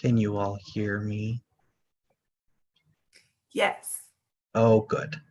Can you all hear me? Yes. Oh, good.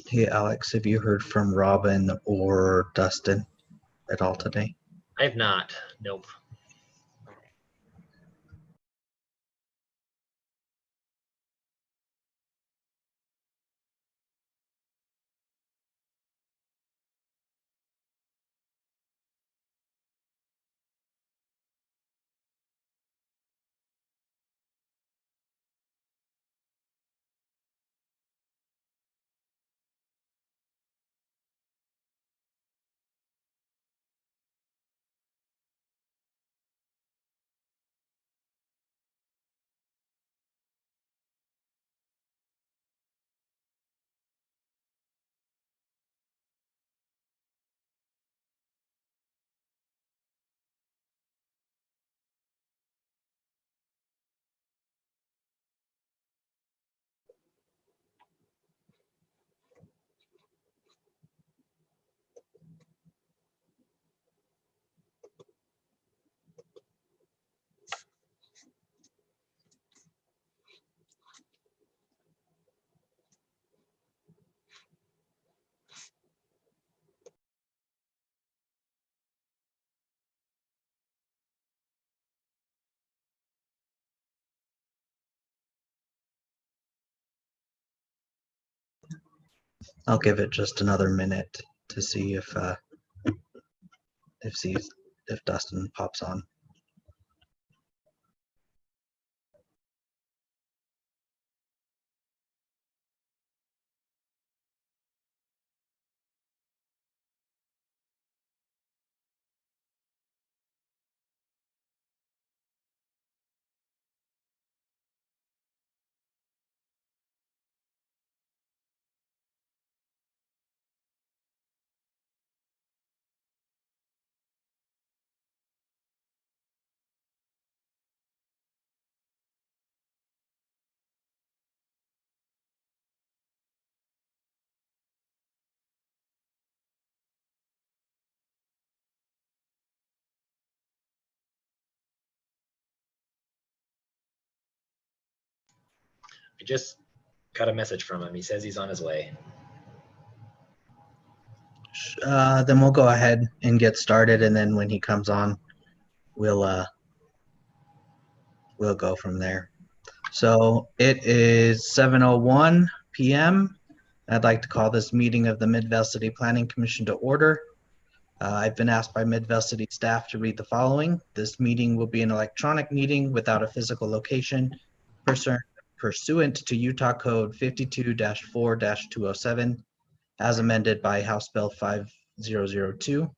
Hey, Alex, have you heard from Robin or Dustin at all today? I have not. Nope. I'll give it just another minute to see if Dustin pops on. I just got a message from him. He says he's on his way. Then we'll go ahead and get started, and then when he comes on, we'll we'll go from there. So it is 7:01 p.m. I'd like to call this meeting of the Midvale City Planning Commission to order. I've been asked by Midvale City staff to read the following. This meeting will be an electronic meeting without a physical location pursuant to Utah Code 52-4-207 as amended by House Bill 5002.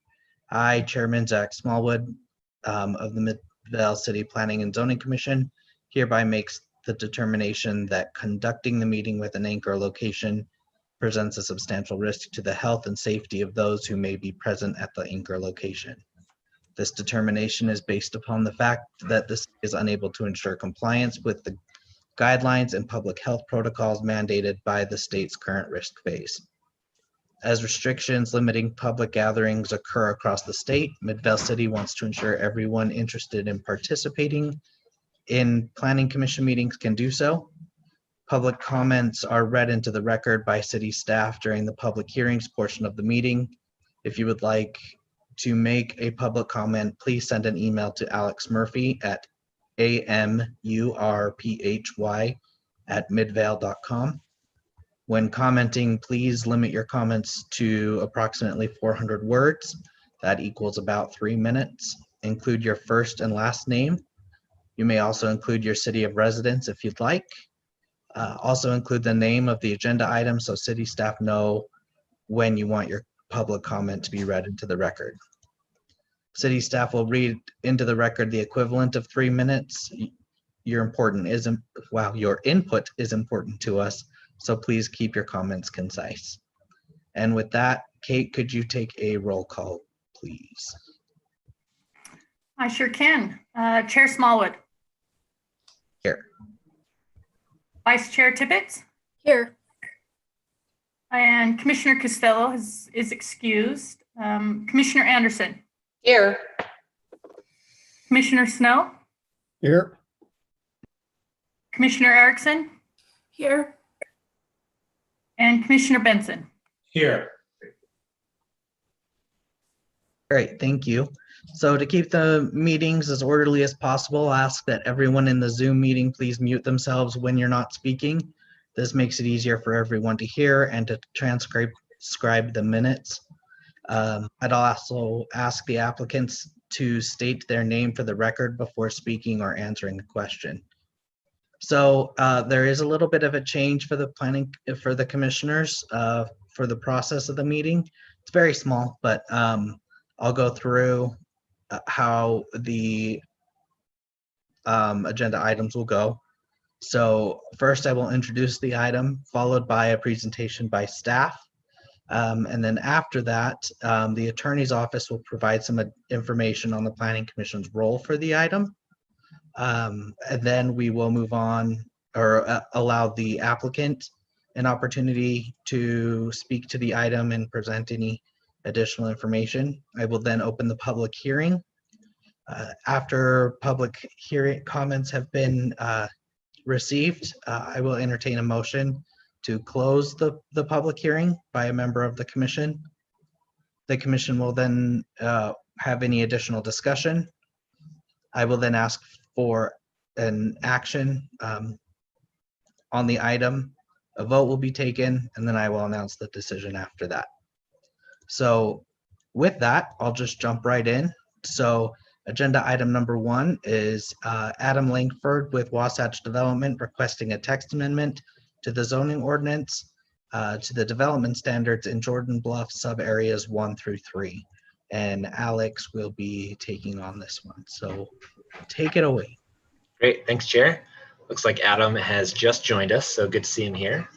I, Chairman Zach Smallwood of the Midvale City Planning and Zoning Commission, hereby makes the determination that conducting the meeting with an anchor location presents a substantial risk to the health and safety of those who may be present at the anchor location. This determination is based upon the fact that this is unable to ensure compliance with the guidelines and public health protocols mandated by the state's current risk phase. As restrictions limiting public gatherings occur across the state, Midvale City wants to ensure everyone interested in participating in Planning Commission meetings can do so. Public comments are read into the record by city staff during the public hearings portion of the meeting. If you would like to make a public comment, please send an email to Alex Murphy at amurphy@midvale.com. When commenting, please limit your comments to approximately 400 words. That equals about 3 minutes. Include your first and last name. You may also include your city of residence if you'd like. Also include the name of the agenda item so city staff know when you want your public comment to be read into the record. City staff will read into the record the equivalent of 3 minutes. Your input is important to us, so please keep your comments concise. And with that, Kate, could you take a roll call, please? I sure can. Chair Smallwood. Here. Vice Chair Tippett. Here. And Commissioner Costello is excused. Commissioner Anderson. Here. Commissioner Snow. Here. Commissioner Erickson. Here. And Commissioner Benson. Here. Great, thank you. So to keep the meetings as orderly as possible, I'll ask that everyone in the Zoom meeting please mute themselves when you're not speaking. This makes it easier for everyone to hear and to transcribe the minutes. I'd also ask the applicants to state their name for the record before speaking or answering a question. So there is a little bit of a change for the commissioners for the process of the meeting. It's very small, but I'll go through how the agenda items will go. So first I will introduce the item, followed by a presentation by staff. And then after that, the attorney's office will provide some information on the Planning Commission's role for the item. And then we will move on or allow the applicant an opportunity to speak to the item and present any additional information. I will then open the public hearing. After public hearing comments have been received, I will entertain a motion to close the public hearing by a member of the commission. The commission will then have any additional discussion. I will then ask for an action on the item. A vote will be taken, and then I will announce the decision after that. So with that, I'll just jump right in. So agenda item number 1 is Adam Langford with Wasatch Development requesting a text amendment to the zoning ordinance to the development standards in Jordan Bluffs sub areas 1 through 3. And Alex will be taking on this one. So take it away. Great, thanks, Chair. Looks like Adam has just joined us, so good to see him here.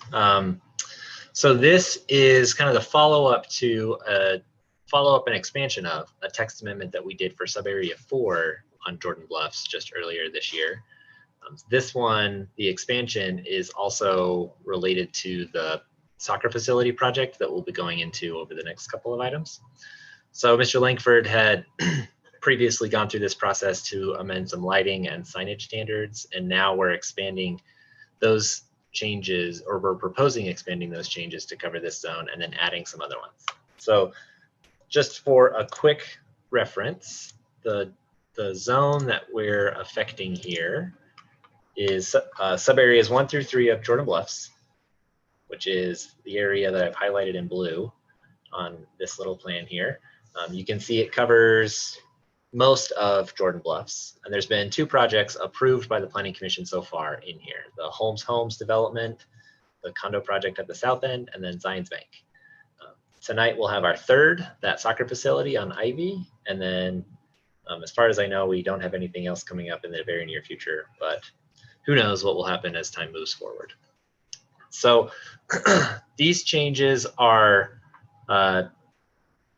So this is kind of the follow-up to an expansion of a text amendment that we did for sub-area 4 on Jordan Bluffs just earlier this year. This one, the expansion is also related to the soccer facility project that we'll be going into over the next couple of items. So Mr. Langford had previously gone through this process to amend some lighting and signage standards, and now we're expanding those changes, or we're proposing expanding those changes to cover this zone and then adding some other ones. So just for a quick reference, the zone that we're affecting here is sub areas 1 through 3 of Jordan Bluffs, which is the area that I've highlighted in blue on this little plan here. You can see it covers most of Jordan Bluffs, and there's been 2 projects approved by the Planning Commission so far in here: the Holmes Homes development, the condo project at the south end, and then Zions Bank. Tonight we'll have our 3rd, that soccer facility on Ivy, and then as far as I know, we don't have anything else coming up in the very near future, but who knows what will happen as time moves forward. So these changes are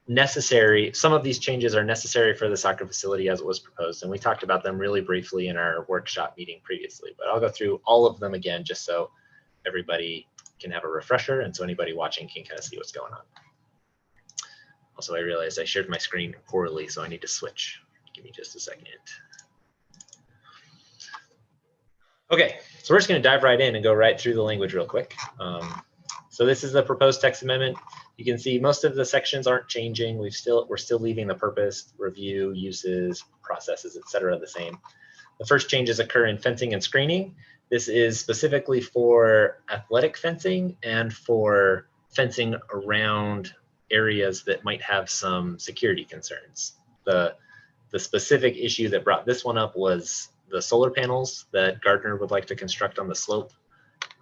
necessary. Some of these changes are necessary for the soccer facility as it was proposed, and we talked about them really briefly in our workshop meeting previously, but I'll go through all of them again just so everybody can have a refresher and so anybody watching can kind of see what's going on. Also, I realized I shared my screen poorly, so I need to switch. Give me just a second. Okay, so we're just going to dive right in and go right through the language real quick. So this is the proposed text amendment. You can see most of the sections aren't changing. We're still leaving the purpose, review, uses, processes, etc. the same. The first changes occur in fencing and screening. This is specifically for athletic fencing and for fencing around areas that might have some security concerns. The specific issue that brought this one up was the solar panels that Gardner would like to construct on the slope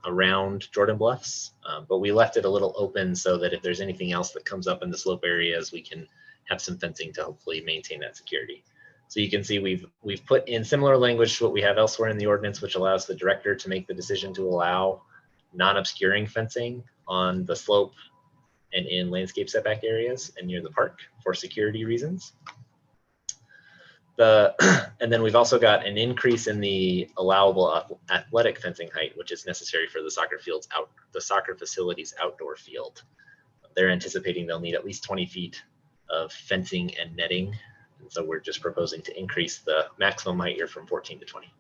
around Jordan Bluffs, but we left it a little open so that if there's anything else that comes up in the slope areas, we can have some fencing to hopefully maintain that security. So you can see we've put in similar language to what we have elsewhere in the ordinance, which allows the director to make the decision to allow non-obscuring fencing on the slope and in landscape setback areas and near the park for security reasons. And then we've also got an increase in the allowable athletic fencing height, which is necessary for the soccer facility's outdoor field. They're anticipating they'll need at least 20 feet of fencing and netting. And so we're just proposing to increase the maximum height here from 14 to 20.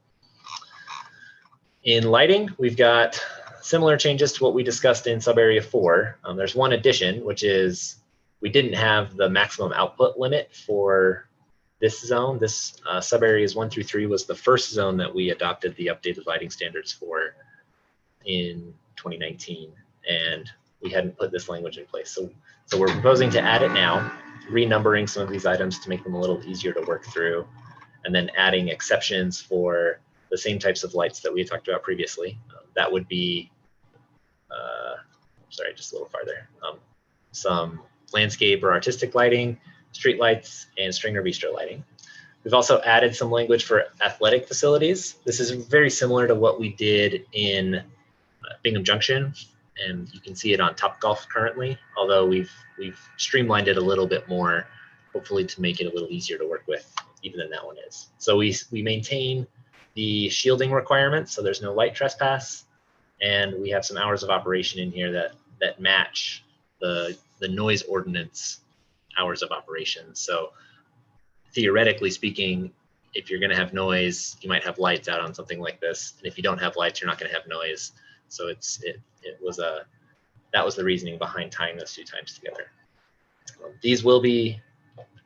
In lighting, we've got similar changes to what we discussed in sub-area 4. There's one addition, which is we didn't have the maximum output limit for this zone. This sub-areas 1 through 3 was the first zone that we adopted the updated lighting standards for in 2019, and we hadn't put this language in place. So we're proposing to add it now, renumbering some of these items to make them a little easier to work through, and then adding exceptions for the same types of lights that we had talked about previously. That would be, sorry, just a little farther, some landscape or artistic lighting, street lights, and string or bistro lighting. We've also added some language for athletic facilities. This is very similar to what we did in Bingham Junction, and you can see it on Topgolf currently, although we've streamlined it a little bit more, hopefully to make it a little easier to work with even than that one is. So we maintain the shielding requirements, so there's no light trespass, and we have some hours of operation in here that match the noise ordinance hours of operation. So theoretically speaking, if you're going to have noise, you might have lights out on something like this, and if you don't have lights, you're not going to have noise. So that was the reasoning behind tying those 2 times together. These will be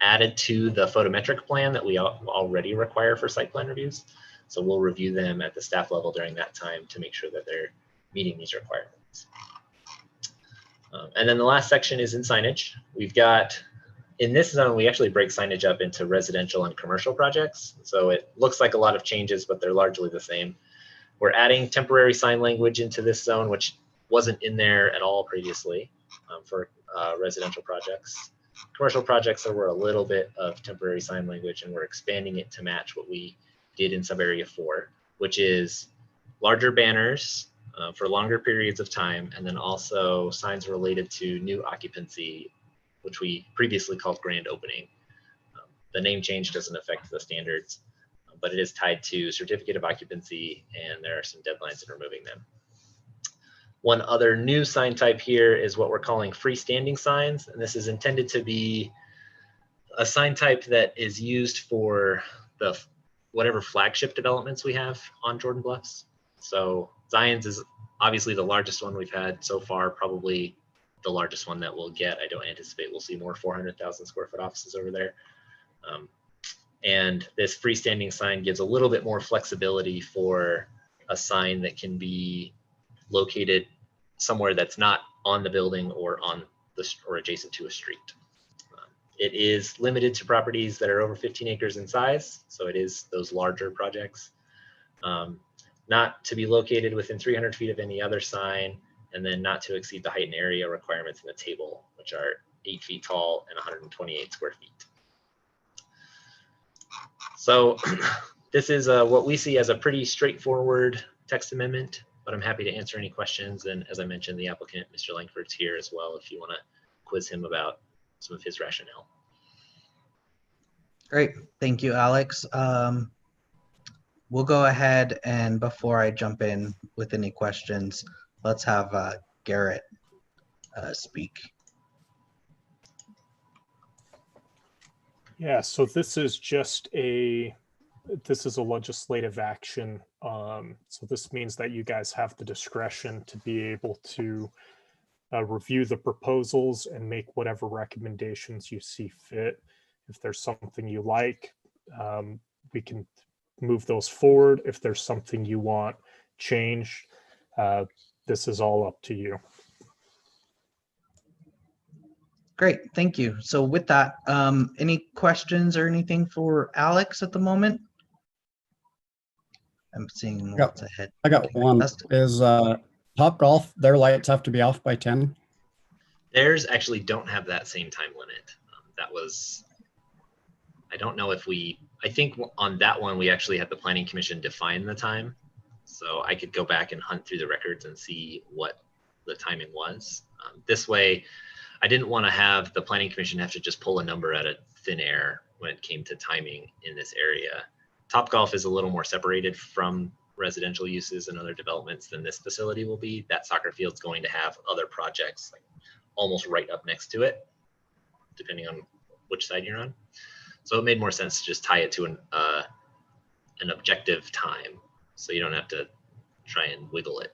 added to the photometric plan that we already require for site plan reviews. So we'll review them at the staff level during that time to make sure that they're meeting these requirements. And then the last section is in signage. We've got, in this zone, we actually break signage up into residential and commercial projects. So it looks like a lot of changes, but they're largely the same. We're adding temporary sign language into this zone, which wasn't in there at all previously for residential projects. Commercial projects, there were a little bit of temporary sign language, and we're expanding it to match what we did in sub-area 4, which is larger banners for longer periods of time, and then also signs related to new occupancy, which we previously called grand opening. The name change doesn't affect the standards, but it is tied to certificate of occupancy, and there are some deadlines in removing them. One other new sign type here is what we're calling freestanding signs, and this is intended to be a sign type that is used for the whatever flagship developments we have on Jordan Bluffs. So Zions is obviously the largest one we've had so far, probably the largest one that we'll get. I don't anticipate we'll see more 400,000 square foot offices over there. And this freestanding sign gives a little bit more flexibility for a sign that can be located somewhere that's not on the building or on the or adjacent to a street. It is limited to properties that are over 15 acres in size, so it is those larger projects. Not to be located within 300 feet of any other sign, and then not to exceed the height and area requirements in the table, which are 8 feet tall and 128 square feet. So this is what we see as a pretty straightforward text amendment, but I'm happy to answer any questions. And as I mentioned, the applicant, Mr. Langford's here as well, if you want to quiz him about some of his rationale. Great, thank you, Alex. We'll go ahead, and before I jump in with any questions, let's have Garrett speak. Yeah, so this is just a legislative action. So this means that you guys have the discretion to be able to review the proposals and make whatever recommendations you see fit. If there's something you like, we can move those forward. If there's something you want changed, this is all up to you. Great, thank you. So with that, any questions or anything for Alex at the moment? I'm seeing what's ahead. I got one. Is Topgolf, their lights have to be off by 10? Theirs actually don't have that same time limit. That was, I don't know if I think on that one, we actually had the Planning Commission define the time. So I could go back and hunt through the records and see what the timing was. This way, I didn't want to have the Planning Commission have to just pull a number out of thin air when it came to timing in this area. Topgolf is a little more separated from residential uses and other developments than this facility will be. That soccer field's going to have other projects like almost right up next to it, depending on which side you're on. So it made more sense to just tie it to an objective time, so you don't have to try and wiggle it.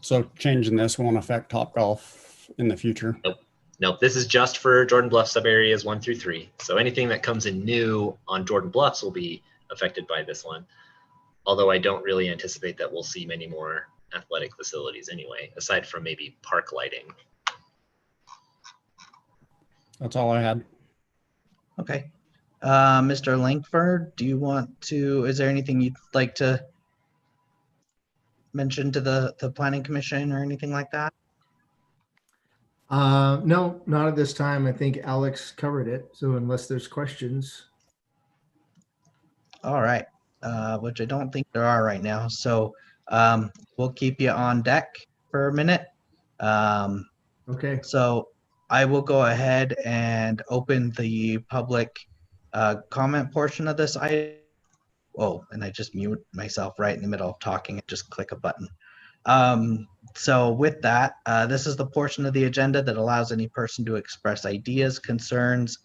So changing this won't affect Topgolf in the future? Nope. Nope. This is just for Jordan Bluffs sub areas 1 through 3. So anything that comes in new on Jordan Bluffs will be affected by this one. Although I don't really anticipate that we'll see many more athletic facilities anyway, aside from maybe park lighting. That's all I had. Okay. Mr. Langford, do you want to, is there anything you'd like to mention to the Planning Commission or anything like that? No, not at this time. I think Alex covered it. So unless there's questions. All right, which I don't think there are right now. So we'll keep you on deck for a minute. Okay. So I will go ahead and open the public comment portion of this item. Oh, and I just mute myself right in the middle of talking and just click a button. So with that, this is the portion of the agenda that allows any person to express ideas, concerns,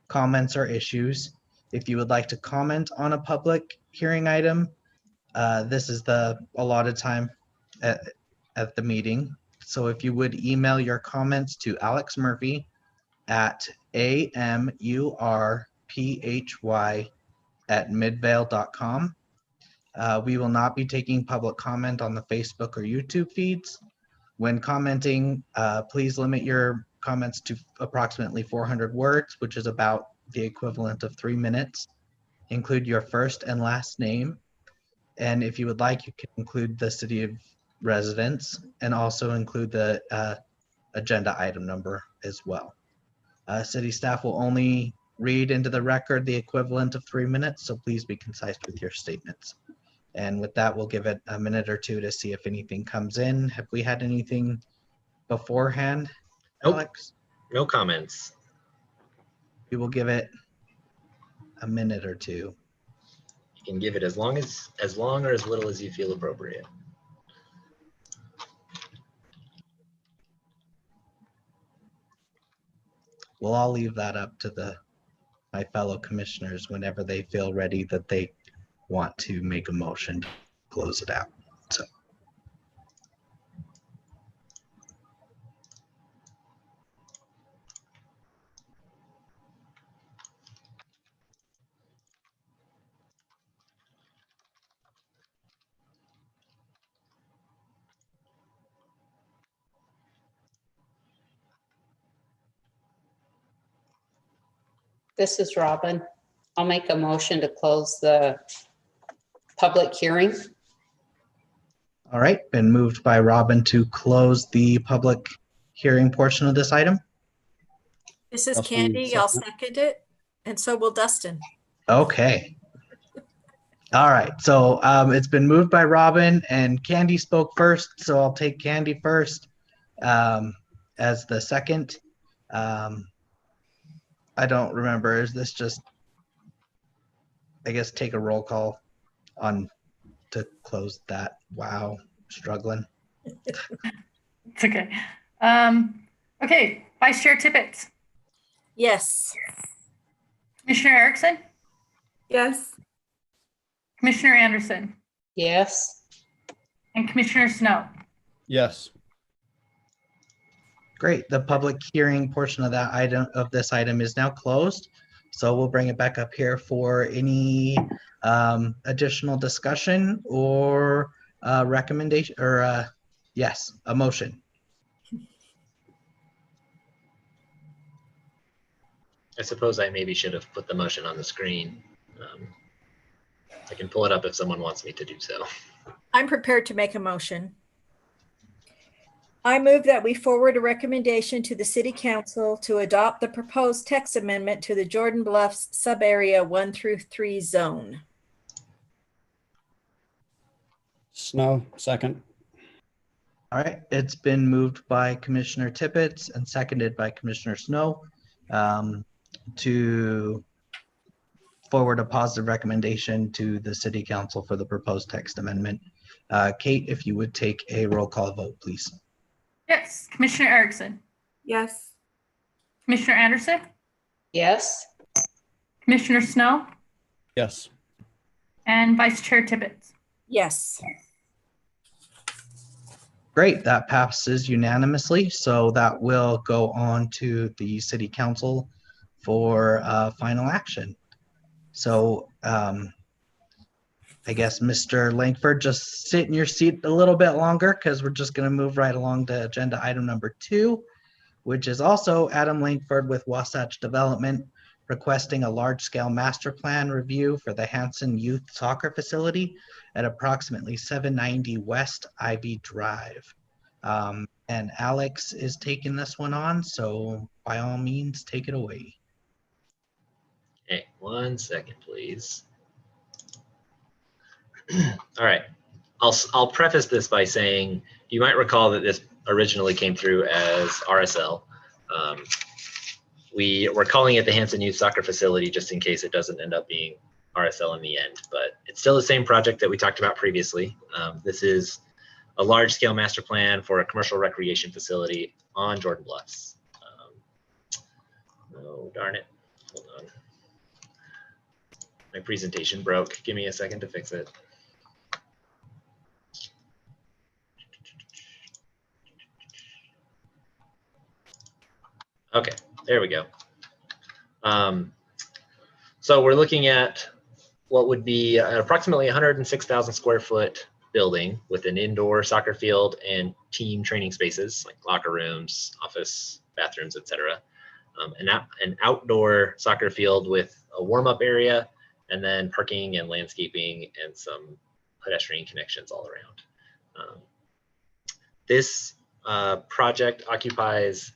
comments, or issues. If you would like to comment on a public hearing item, this is the allotted time at the meeting. So if you would email your comments to Alex Murphy at amurphy@midvale.com. We will not be taking public comment on the Facebook or YouTube feeds. When commenting, please limit your comments to approximately 400 words, which is about the equivalent of 3 minutes. Include your first and last name. And if you would like, you can include the city of residence and also include the agenda item number as well. City staff will only read into the record the equivalent of 3 minutes, so please be concise with your statements. And with that, we'll give it a minute or two to see if anything comes in. Have we had anything beforehand, Nope. Alex? No comments. We will give it a minute or two. You can give it as long or as little as you feel appropriate. Well, I'll leave that up to my fellow commissioners whenever they feel ready that they want to make a motion to close it out. So. This is Robin. I'll make a motion to close the public hearing. All right, been moved by Robin to close the public hearing portion of this item. This is Dustin, Candy. I'll second. second it. And so will Dustin. Okay. All right, so it's been moved by Robin and Candy spoke first, so I'll take Candy first as the second. I don't remember, is this just, I guess, take a roll call on to close that? Wow, struggling. It's okay. Okay, Vice Chair Tippett, Yes. Commissioner Erickson, Yes. Commissioner Anderson, Yes. and Commissioner Snow. Yes. Great, the public hearing portion of that item, of this item, is now closed. So we'll bring it back up here for any additional discussion or recommendation, or yes, a motion. I suppose I maybe should have put the motion on the screen. I can pull it up if someone wants me to do so. I'm prepared to make a motion. I move that we forward a recommendation to the City Council to adopt the proposed text amendment to the Jordan Bluffs sub-area 1 through 3 zone. Snow, second. All right, it's been moved by Commissioner Tippett and seconded by Commissioner Snow to forward a positive recommendation to the City Council for the proposed text amendment. Kate, if you would take a roll call vote, please. Yes, Commissioner Erickson, Yes. Commissioner Anderson, Yes. Commissioner Snow, Yes. and Vice Chair Tippett. Yes. Great, that passes unanimously. So that will go on to the City Council for final action. So I guess, Mr. Langford, just sit in your seat a little bit longer because we're just going to move right along to agenda item number 2, which is also Adam Langford with Wasatch Development requesting a large-scale master plan review for the Hanson Youth Soccer Facility at approximately 790 West Ivy Drive. And Alex is taking this one on, so by all means, take it away. Okay, 1 second, please. All right, I'll preface this by saying you might recall that this originally came through as RSL. We were calling it the Hanson Youth Soccer Facility just in case it doesn't end up being RSL in the end, but it's still the same project that we talked about previously. This is a large-scale master plan for a commercial recreation facility on Jordan Bluffs. Oh, darn it. Hold on. My presentation broke. Give me a second to fix it. Okay, there we go. So we're looking at what would be an approximately 106,000 square foot building with an indoor soccer field and team training spaces like locker rooms, office, bathrooms, etc. An outdoor soccer field with a warm-up area, and then parking and landscaping and some pedestrian connections all around. This project occupies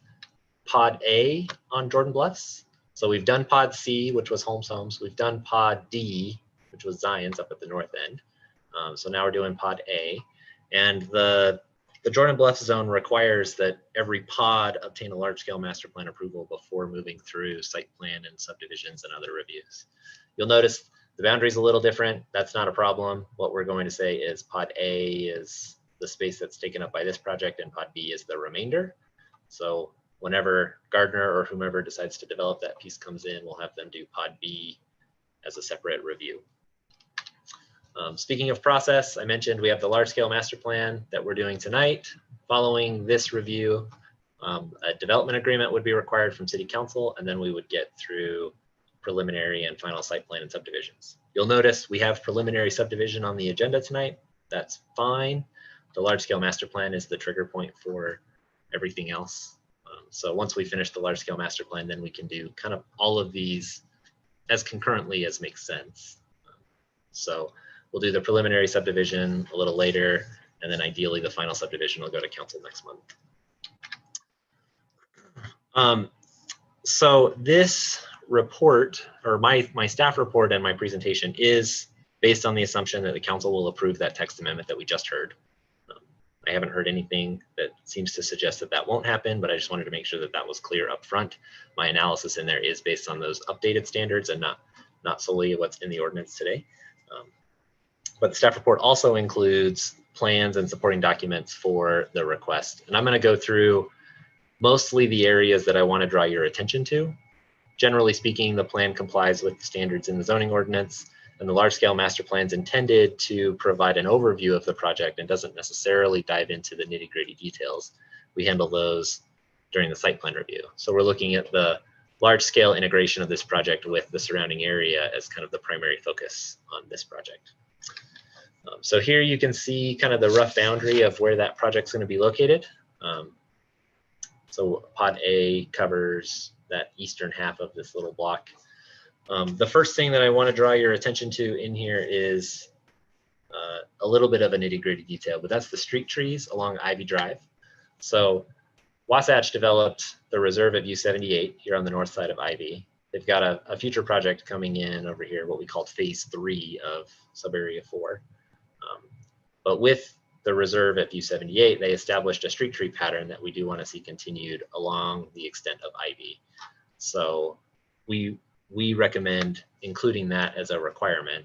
Pod A on Jordan Bluffs. So we've done Pod C, which was Holmes Homes. We've done Pod D, which was Zion's up at the north end. So now we're doing Pod A. And the Jordan Bluffs zone requires that every pod obtain a large-scale master plan approval before moving through site plan and subdivisions and other reviews. You'll notice the boundary's a little different. That's not a problem. What we're going to say is Pod A is the space that's taken up by this project, and Pod B is the remainder. So whenever Gardner or whomever decides to develop that piece comes in, we'll have them do Pod B as a separate review. Speaking of process, I mentioned we have the large-scale master plan that we're doing tonight. Following this review, a development agreement would be required from City Council, and then we would get through preliminary and final site plan and subdivisions. You'll notice we have preliminary subdivision on the agenda tonight. That's fine. The large-scale master plan is the trigger point for everything else. So once we finish the large-scale master plan, then we can do kind of all of these as concurrently as makes sense. So we'll do the preliminary subdivision a little later, and then ideally the final subdivision will go to council next month. So this report, or my staff report and my presentation, is based on the assumption that the council will approve that text amendment that we just heard. I haven't heard anything that seems to suggest that that won't happen, but I just wanted to make sure that that was clear up front. My analysis in there is based on those updated standards and not solely what's in the ordinance today. But the staff report also includes plans and supporting documents for the request. And I'm going to go through mostly the areas that I want to draw your attention to. Generally speaking, the plan complies with the standards in the zoning ordinance, and the large-scale master plan is intended to provide an overview of the project and doesn't necessarily dive into the nitty-gritty details. We handle those during the site plan review. So we're looking at the large-scale integration of this project with the surrounding area as kind of the primary focus on this project. So here you can see kind of the rough boundary of where that project's going to be located. So Pod A covers that eastern half of this little block. The first thing that I want to draw your attention to in here is a little bit of a nitty-gritty detail, but that's the street trees along Ivy Drive. So Wasatch developed the reserve at U78 here on the north side of Ivy. They've got a future project coming in over here, what we called phase 3 of Subarea 4. But with the reserve at U78, they established a street tree pattern that we do want to see continued along the extent of Ivy. So we recommend including that as a requirement.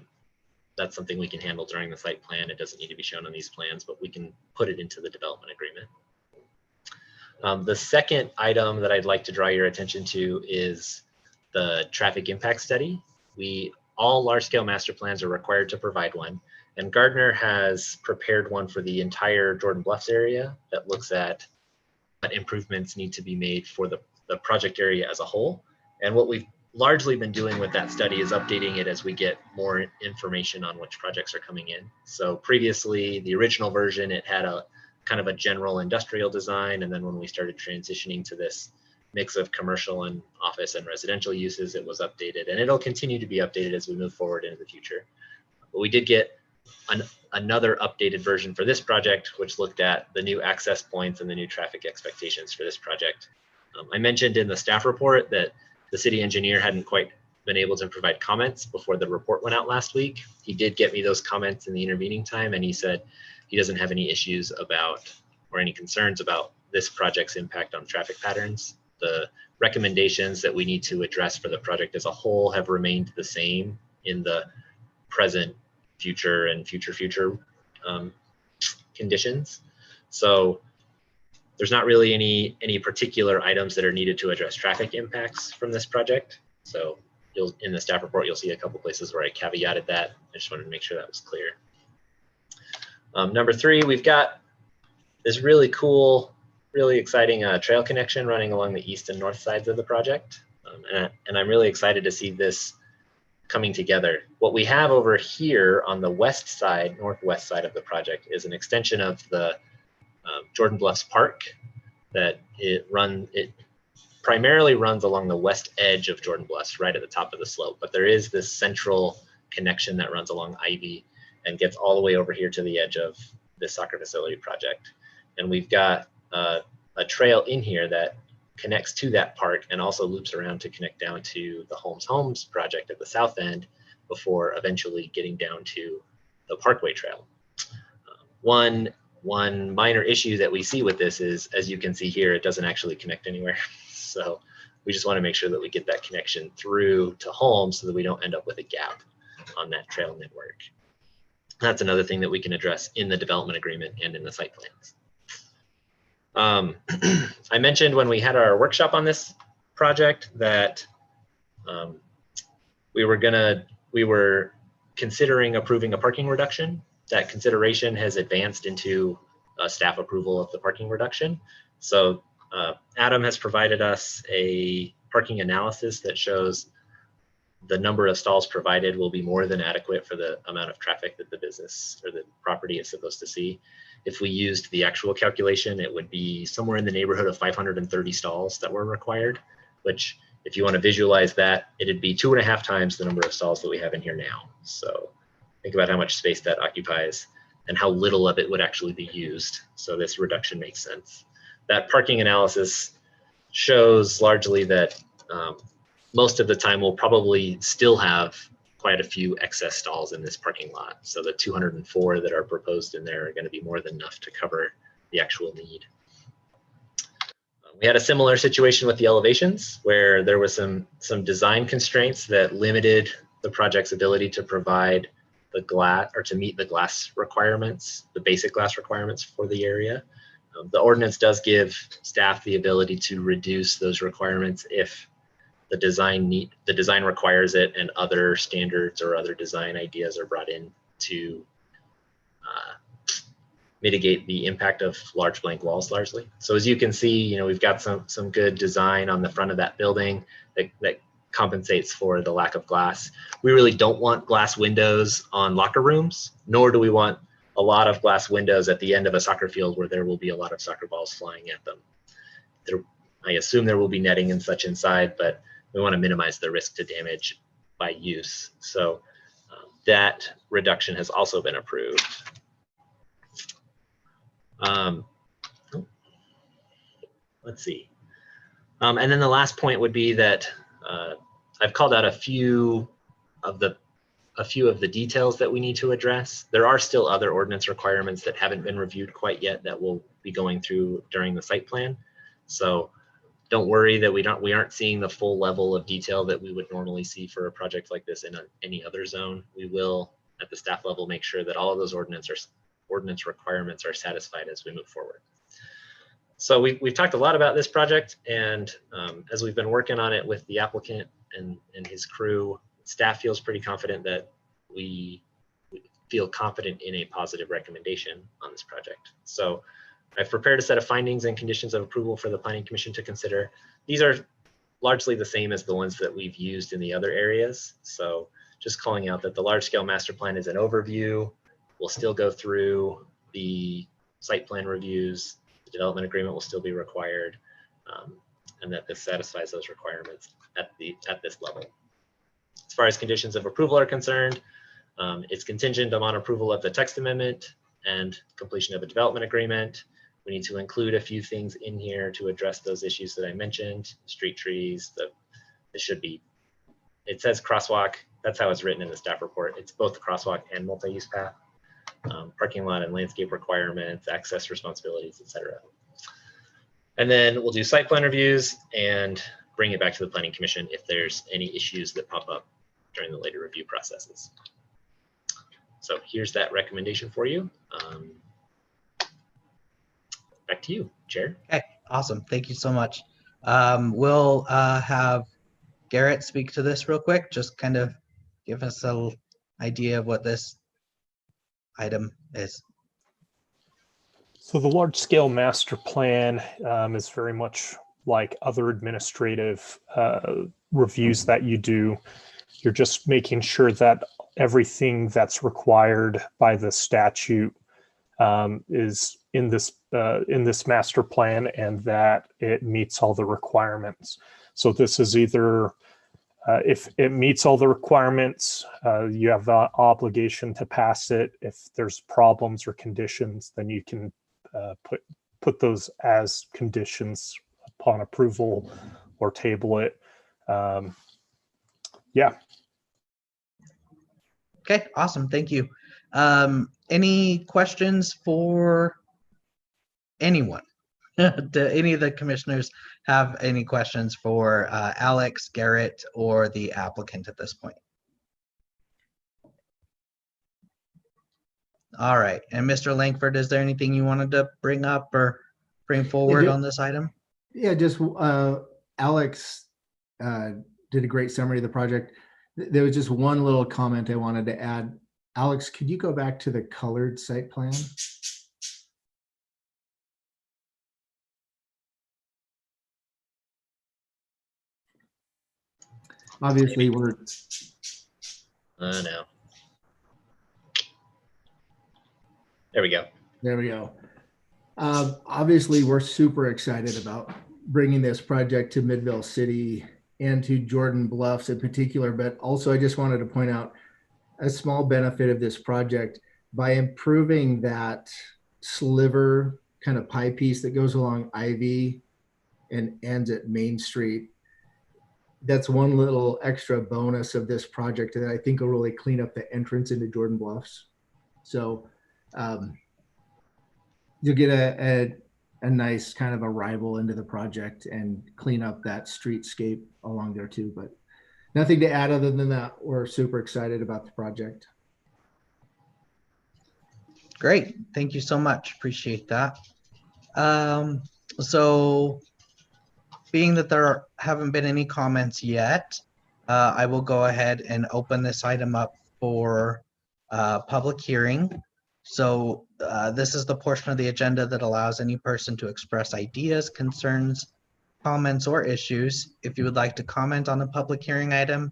That's something we can handle during the site plan. It doesn't need to be shown on these plans, but we can put it into the development agreement. The second item that I'd like to draw your attention to is the traffic impact study. All large-scale master plans are required to provide one, and Gardner has prepared one for the entire Jordan Bluffs area that looks at what improvements need to be made for the project area as a whole. And what we've largely been doing with that study is updating it as we get more information on which projects are coming in. So previously, the original version, it had a kind of a general industrial design, and then when we started transitioning to this mix of commercial and office and residential uses, it was updated, and it'll continue to be updated as we move forward into the future. But we did get another updated version for this project, which looked at the new access points and the new traffic expectations for this project. I mentioned in the staff report that the city engineer hadn't quite been able to provide comments before the report went out last week. He did get me those comments in the intervening time, and he said he doesn't have any issues about or any concerns about this project's impact on traffic patterns. The recommendations that we need to address for the project as a whole have remained the same in the present, future, and future conditions. So there's not really any particular items that are needed to address traffic impacts from this project. So in the staff report, you'll see a couple places where I caveated that. I just wanted to make sure that was clear. Number 3, we've got this really cool, really exciting trail connection running along the east and north sides of the project. And I'm really excited to see this coming together. What we have over here on the west side, northwest side of the project, is an extension of the Jordan Bluffs Park that it primarily runs along the west edge of Jordan Bluffs, right at the top of the slope. But there is this central connection that runs along Ivy and gets all the way over here to the edge of this soccer facility project. And we've got a trail in here that connects to that park and also loops around to connect down to the Homes project at the south end before eventually getting down to the Parkway Trail. One minor issue that we see with this is, as you can see here, it doesn't actually connect anywhere. So we just want to make sure that we get that connection through to Holmes so that we don't end up with a gap on that trail network. That's another thing that we can address in the development agreement and in the site plans. I mentioned when we had our workshop on this project that we were considering approving a parking reduction. That consideration has advanced into staff approval of the parking reduction. So Adam has provided us a parking analysis that shows the number of stalls provided will be more than adequate for the amount of traffic that the business or the property is supposed to see. If we used the actual calculation, it would be somewhere in the neighborhood of 530 stalls that were required, which if you want to visualize that, it'd be 2.5 times the number of stalls that we have in here now. So think about how much space that occupies and how little of it would actually be used. So this reduction makes sense. That parking analysis shows largely that most of the time we'll probably still have quite a few excess stalls in this parking lot. So the 204 that are proposed in there are going to be more than enough to cover the actual need. We had a similar situation with the elevations where there was some design constraints that limited the project's ability to provide the glass or to meet the glass requirements, the basic glass requirements for the area. The ordinance does give staff the ability to reduce those requirements if the design requires it and other standards or other design ideas are brought in to mitigate the impact of large blank walls largely. So as you can see, we've got some good design on the front of that building that compensates for the lack of glass. We really don't want glass windows on locker rooms, nor do we want a lot of glass windows at the end of a soccer field where there will be a lot of soccer balls flying at them. I assume there will be netting and such inside, but we want to minimize the risk to damage by use. So that reduction has also been approved. Let's see. And then the last point would be that I've called out a few of the details that we need to address. There are still other ordinance requirements that haven't been reviewed quite yet that we'll be going through during the site plan. So don't worry that we aren't seeing the full level of detail that we would normally see for a project like this in any other zone. We will, at the staff level, make sure that all of those ordinance requirements are satisfied as we move forward. So we've talked a lot about this project, and as we've been working on it with the applicant and his crew, staff feels pretty confident that we feel confident in a positive recommendation on this project. So I've prepared a set of findings and conditions of approval for the Planning Commission to consider. These are largely the same as the ones that we've used in the other areas. So just calling out that the large scale master plan is an overview. We'll still go through the site plan reviews. The development agreement will still be required, and that this satisfies those requirements at this level. As far as conditions of approval are concerned, it's contingent upon approval of the text amendment and completion of a development agreement. We need to include a few things in here to address those issues that I mentioned: street trees. It says crosswalk. That's how it's written in the staff report. It's both the crosswalk and multi-use path. Parking lot and landscape requirements, access responsibilities, etc. And then we'll do site plan reviews and bring it back to the Planning Commission if there's any issues that pop up during the later review processes. So here's that recommendation for you. Back to you, Chair. Okay, awesome. Thank you so much. We'll have Garrett speak to this real quick, just kind of give us an idea of what this item is. So the large scale master plan is very much like other administrative reviews that you do. You're just making sure that everything that's required by the statute is in this master plan and that it meets all the requirements. So this is either if it meets all the requirements, you have the obligation to pass it. If there's problems or conditions, then you can put those as conditions upon approval or table it. Yeah. Okay, awesome. Thank you. Any questions for anyone? Do any of the commissioners have any questions for Alex, Garrett, or the applicant at this point? All right. And Mr. Langford, is there anything you wanted to bring up or bring forward on this item? Yeah, just Alex did a great summary of the project. There was just one little comment I wanted to add. Alex, could you go back to the colored site plan? Obviously, we're. No. There we go. There we go. Obviously, we're super excited about bringing this project to Midvale City and to Jordan Bluffs in particular. But also, I just wanted to point out a small benefit of this project by improving that sliver kind of pie piece that goes along Ivy and ends at Main Street. That's one little extra bonus of this project that I think will really clean up the entrance into Jordan Bluffs. So you'll get a nice kind of arrival into the project and clean up that streetscape along there too. But nothing to add other than that. We're super excited about the project. Great. Thank you so much. Appreciate that. So being that there haven't been any comments yet, I will go ahead and open this item up for public hearing. So this is the portion of the agenda that allows any person to express ideas, concerns, comments, or issues. If you would like to comment on a public hearing item,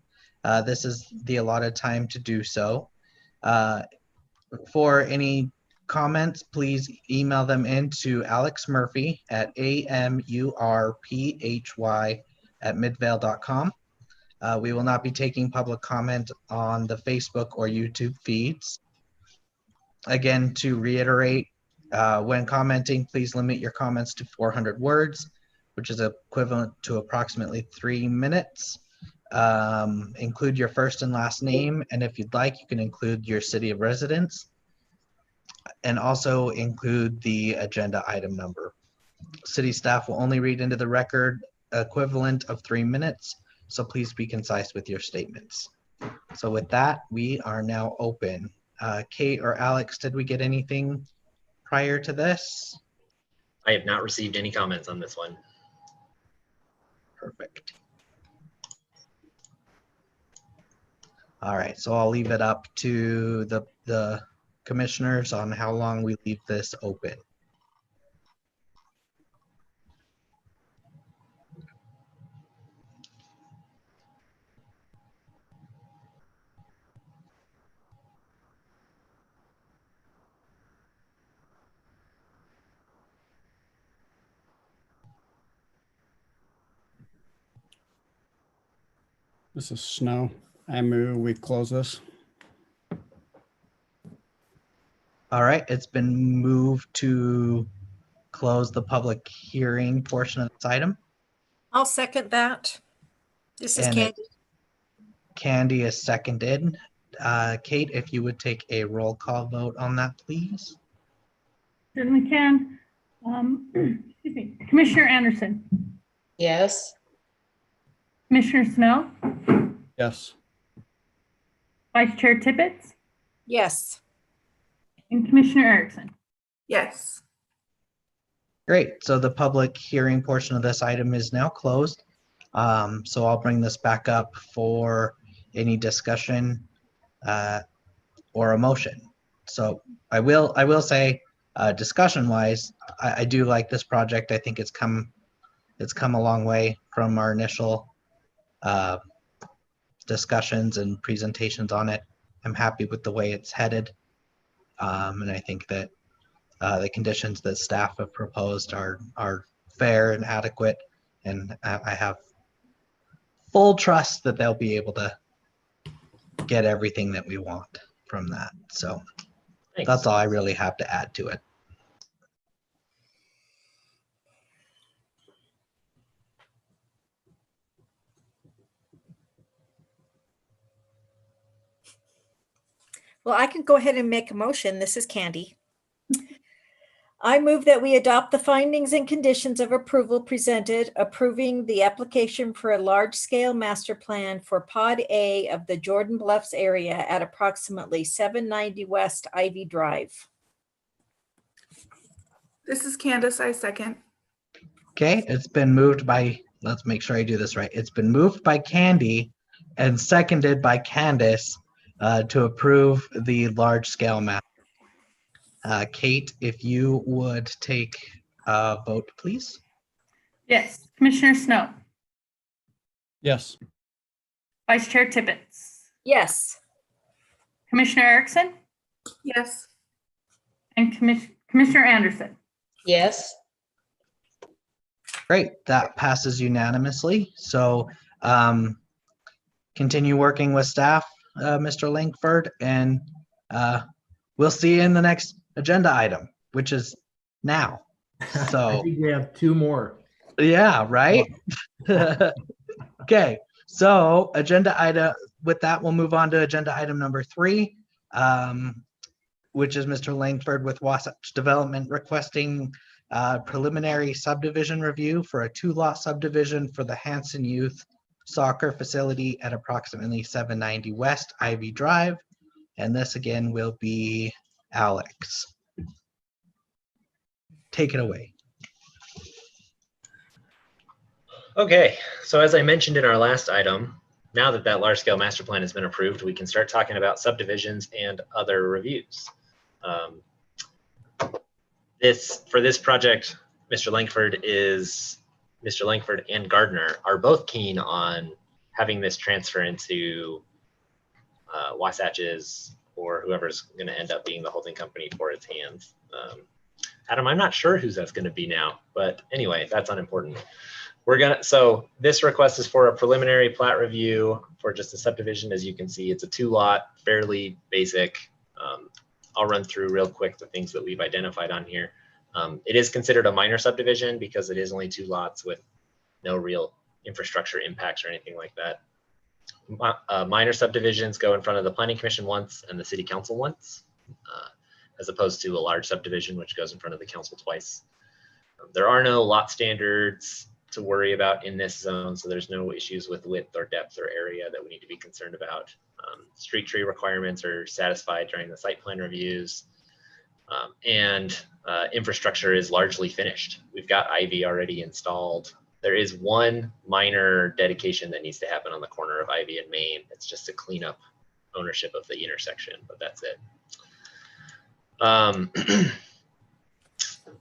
this is the allotted time to do so. For any comments, please email them into Alex Murphy at amurphy@midvale.com. We will not be taking public comment on the Facebook or YouTube feeds. Again, to reiterate, when commenting, please limit your comments to 400 words, which is equivalent to approximately 3 minutes. Include your first and last name, and if you'd like, you can include your city of residence, and also include the agenda item number. City staff will only read into the record equivalent of 3 minutes, so please be concise with your statements. So with that, we are now open. Kate or Alex, did we get anything prior to this? I have not received any comments on this one. Perfect. All right, so I'll leave it up to the commissioners on how long we leave this open. This is Snow. I move we close this. All right, it's been moved to close the public hearing portion of this item. I'll second that. This is And Candy. Candy is seconded. Kate, if you would take a roll call vote on that, please. Certainly can. Excuse me. Commissioner Anderson, Yes. Commissioner Snow, Yes. Vice Chair Tippett, Yes. and Commissioner Erickson. Yes. Great, so the public hearing portion of this item is now closed. So I'll bring this back up for any discussion or a motion. So I will say, discussion wise, I do like this project. I think it's come a long way from our initial discussions and presentations on it. I'm happy with the way it's headed. And I think that the conditions that staff have proposed are fair and adequate. And I have full trust that they'll be able to get everything that we want from that. So Thanks. that's all I really have to add to it. Well, I can go ahead and make a motion. This is Candy. I move that we adopt the findings and conditions of approval presented, approving the application for a large-scale master plan for Pod A of the Jordan Bluffs area at approximately 790 West Ivy Drive. This is Candace. I second. Okay, it's been moved by, let's make sure I do this right. It's been moved by Candy and seconded by Candace to approve the large scale map. Kate, if you would take a vote, please. Yes. Commissioner Snow, Yes. Vice Chair Tippett, Yes. Commissioner Erickson, Yes. and Commissioner Anderson. Yes. Great, that passes unanimously. So continue working with staff, Mr. Langford, and we'll see you in the next agenda item, which is now. I So, think we have two more. yeah, right? Okay, so agenda item, with that, we'll move on to agenda item number 3, which is Mr. Langford with Wasatch Development requesting preliminary subdivision review for a 2-lot subdivision for the Hanson Youth Soccer Facility at approximately 790 West Ivy Drive. And this again will be Alex. Take it away. Okay, so as I mentioned in our last item, now that that large-scale master plan has been approved, we can start talking about subdivisions and other reviews. For this project, Mr. Langford and Gardner are both keen on having this transfer into Wasatch's or whoever's going to end up being the holding company for its hands. Adam, I'm not sure whose that's going to be now, but anyway, that's unimportant. So this request is for a preliminary plat review for just a subdivision. As you can see, it's a 2-lot, fairly basic. I'll run through real quick the things that we've identified on here. It is considered a minor subdivision because it is only 2 lots with no real infrastructure impacts or anything like that. Minor subdivisions go in front of the Planning Commission once and the City Council once, as opposed to a large subdivision, which goes in front of the council twice. There are no lot standards to worry about in this zone, so there's no issues with width or depth or area that we need to be concerned about. Street tree requirements are satisfied during the site plan reviews, and infrastructure is largely finished. We've got Ivy already installed. There is one minor dedication that needs to happen on the corner of Ivy and Main. It's just to clean up ownership of the intersection, but that's it.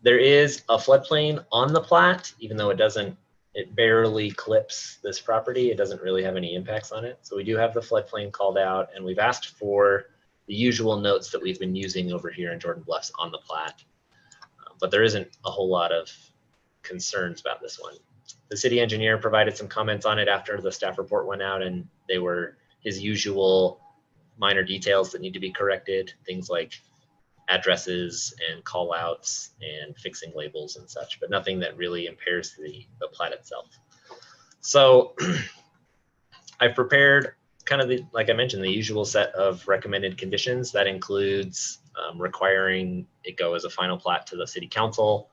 There is a floodplain on the plat, even though it barely clips this property. It doesn't really have any impacts on it. So we do have the floodplain called out, and we've asked for the usual notes that we've been using over here in Jordan Bluffs on the plat. But there isn't a whole lot of concerns about this one. The city engineer provided some comments on it after the staff report went out, and they were his usual minor details that need to be corrected, things like addresses and call outs and fixing labels and such, but nothing that really impairs the plat itself. So I've prepared kind of like I mentioned, the usual set of recommended conditions. That includes requiring it go as a final plat to the City Council,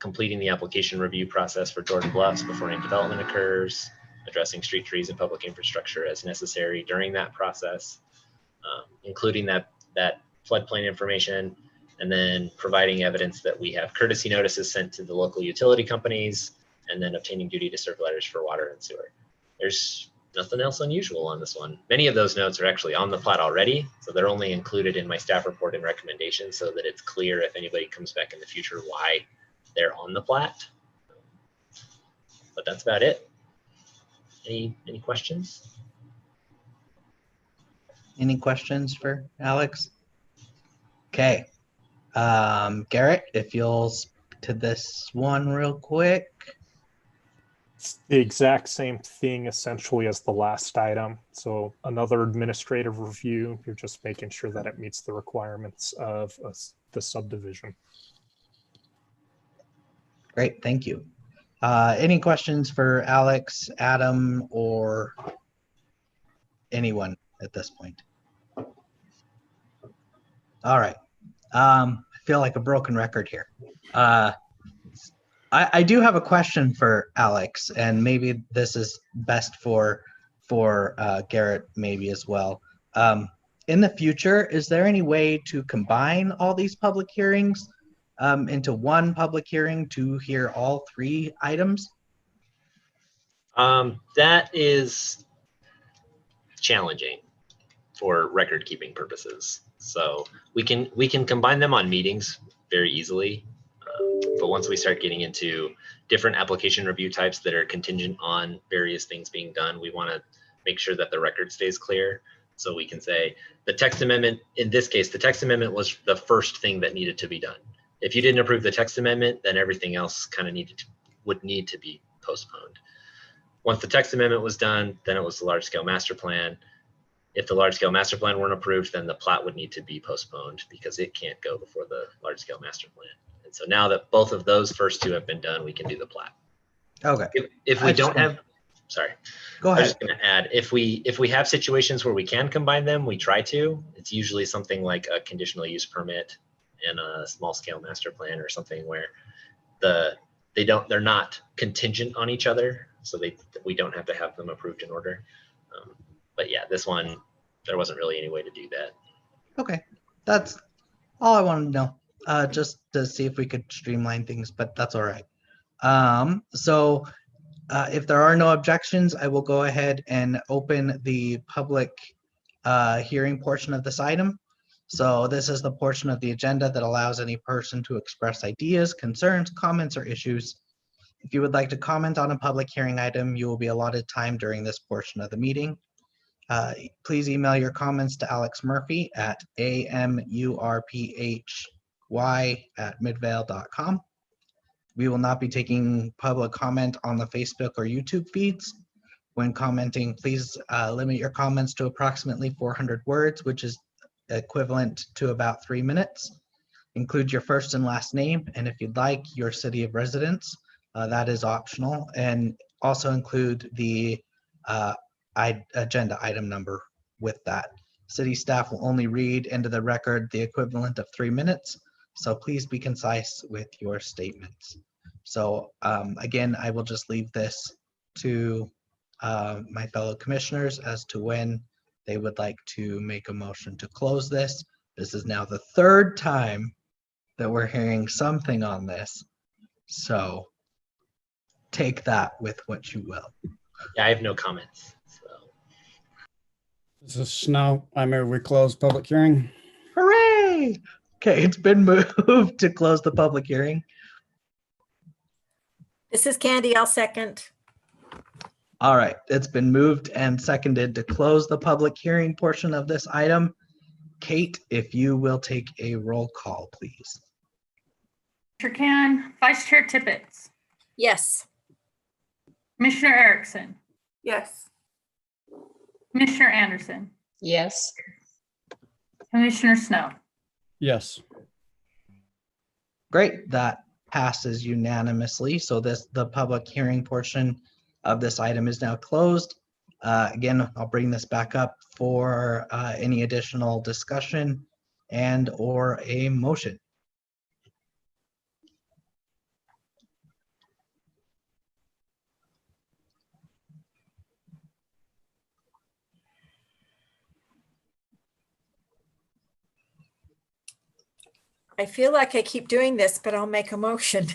completing the application review process for Jordan Bluffs before any development occurs, addressing street trees and public infrastructure as necessary during that process, including that floodplain information, and then providing evidence that we have courtesy notices sent to the local utility companies, and then obtaining duty to serve letters for water and sewer. There's nothing else unusual on this one. Many of those notes are actually on the plat already, so they're only included in my staff report and recommendations so that it's clear if anybody comes back in the future why they're on the plat. But that's about it. Any questions? Any questions for Alex? Okay. Garrett, if you'll speak to this one real quick. It's the exact same thing essentially as the last item. So another administrative review. You're just making sure that it meets the requirements of the subdivision. Great, thank you. Any questions for Alex, Adam, or anyone at this point? All right. I feel like a broken record here. I do have a question for Alex, and maybe this is best for Garrett maybe as well. In the future, is there any way to combine all these public hearings into one public hearing to hear all 3 items? That is challenging for record keeping purposes. So we can combine them on meetings very easily. But once we start getting into different application review types that are contingent on various things being done, we want to make sure that the record stays clear. So we can say the text amendment, in this case, the text amendment was the first thing that needed to be done. If you didn't approve the text amendment, then everything else kind of would need to be postponed. once the text amendment was done, then it was the large scale master plan. If the large scale master plan weren't approved, then the plat would need to be postponed because it can't go before the large scale master plan. And so now that both of those first two have been done, we can do the plat. Okay. If we don't have, sorry, Go I was ahead. just going to add, if we have situations where we can combine them, we try to. It's usually something like a conditional use permit and a small scale master plan or something where they're not contingent on each other, so we don't have to have them approved in order. But yeah, this one, there wasn't really any way to do that. Okay. That's all I wanted to know. Just to see if we could streamline things, but that's all right. So if there are no objections, I will go ahead and open the public hearing portion of this item. So this is the portion of the agenda that allows any person to express ideas, concerns, comments, or issues. If you would like to comment on a public hearing item, you will be allotted time during this portion of the meeting. Please email your comments to Alex Murphy at amurphy@midvale.com. We will not be taking public comment on the Facebook or YouTube feeds. When commenting, please limit your comments to approximately 400 words, which is equivalent to about 3 minutes. Include your first and last name, and if you'd like, your city of residence. That is optional, and also include the agenda item number with that. City staff will only read into the record the equivalent of 3 minutes, so please be concise with your statements. So again, I will just leave this to my fellow commissioners as to when they would like to make a motion to close this. This is now the third time that we're hearing something on this, so take that with what you will. Yeah, I have no comments. So. This is Snow. I move we close public hearing. Hooray! Okay, it's been moved to close the public hearing. This is Candy. I'll second. All right, it's been moved and seconded to close the public hearing portion of this item. Kate, if you will take a roll call, please. Chair Can, Vice Chair Tippett, Yes. Commissioner Erickson, Yes. Commissioner Anderson, Yes. Commissioner Snow. Yes. Great, that passes unanimously. So the public hearing portion of this item is now closed. Again, I'll bring this back up for any additional discussion and or a motion. I feel like I keep doing this, but I'll make a motion.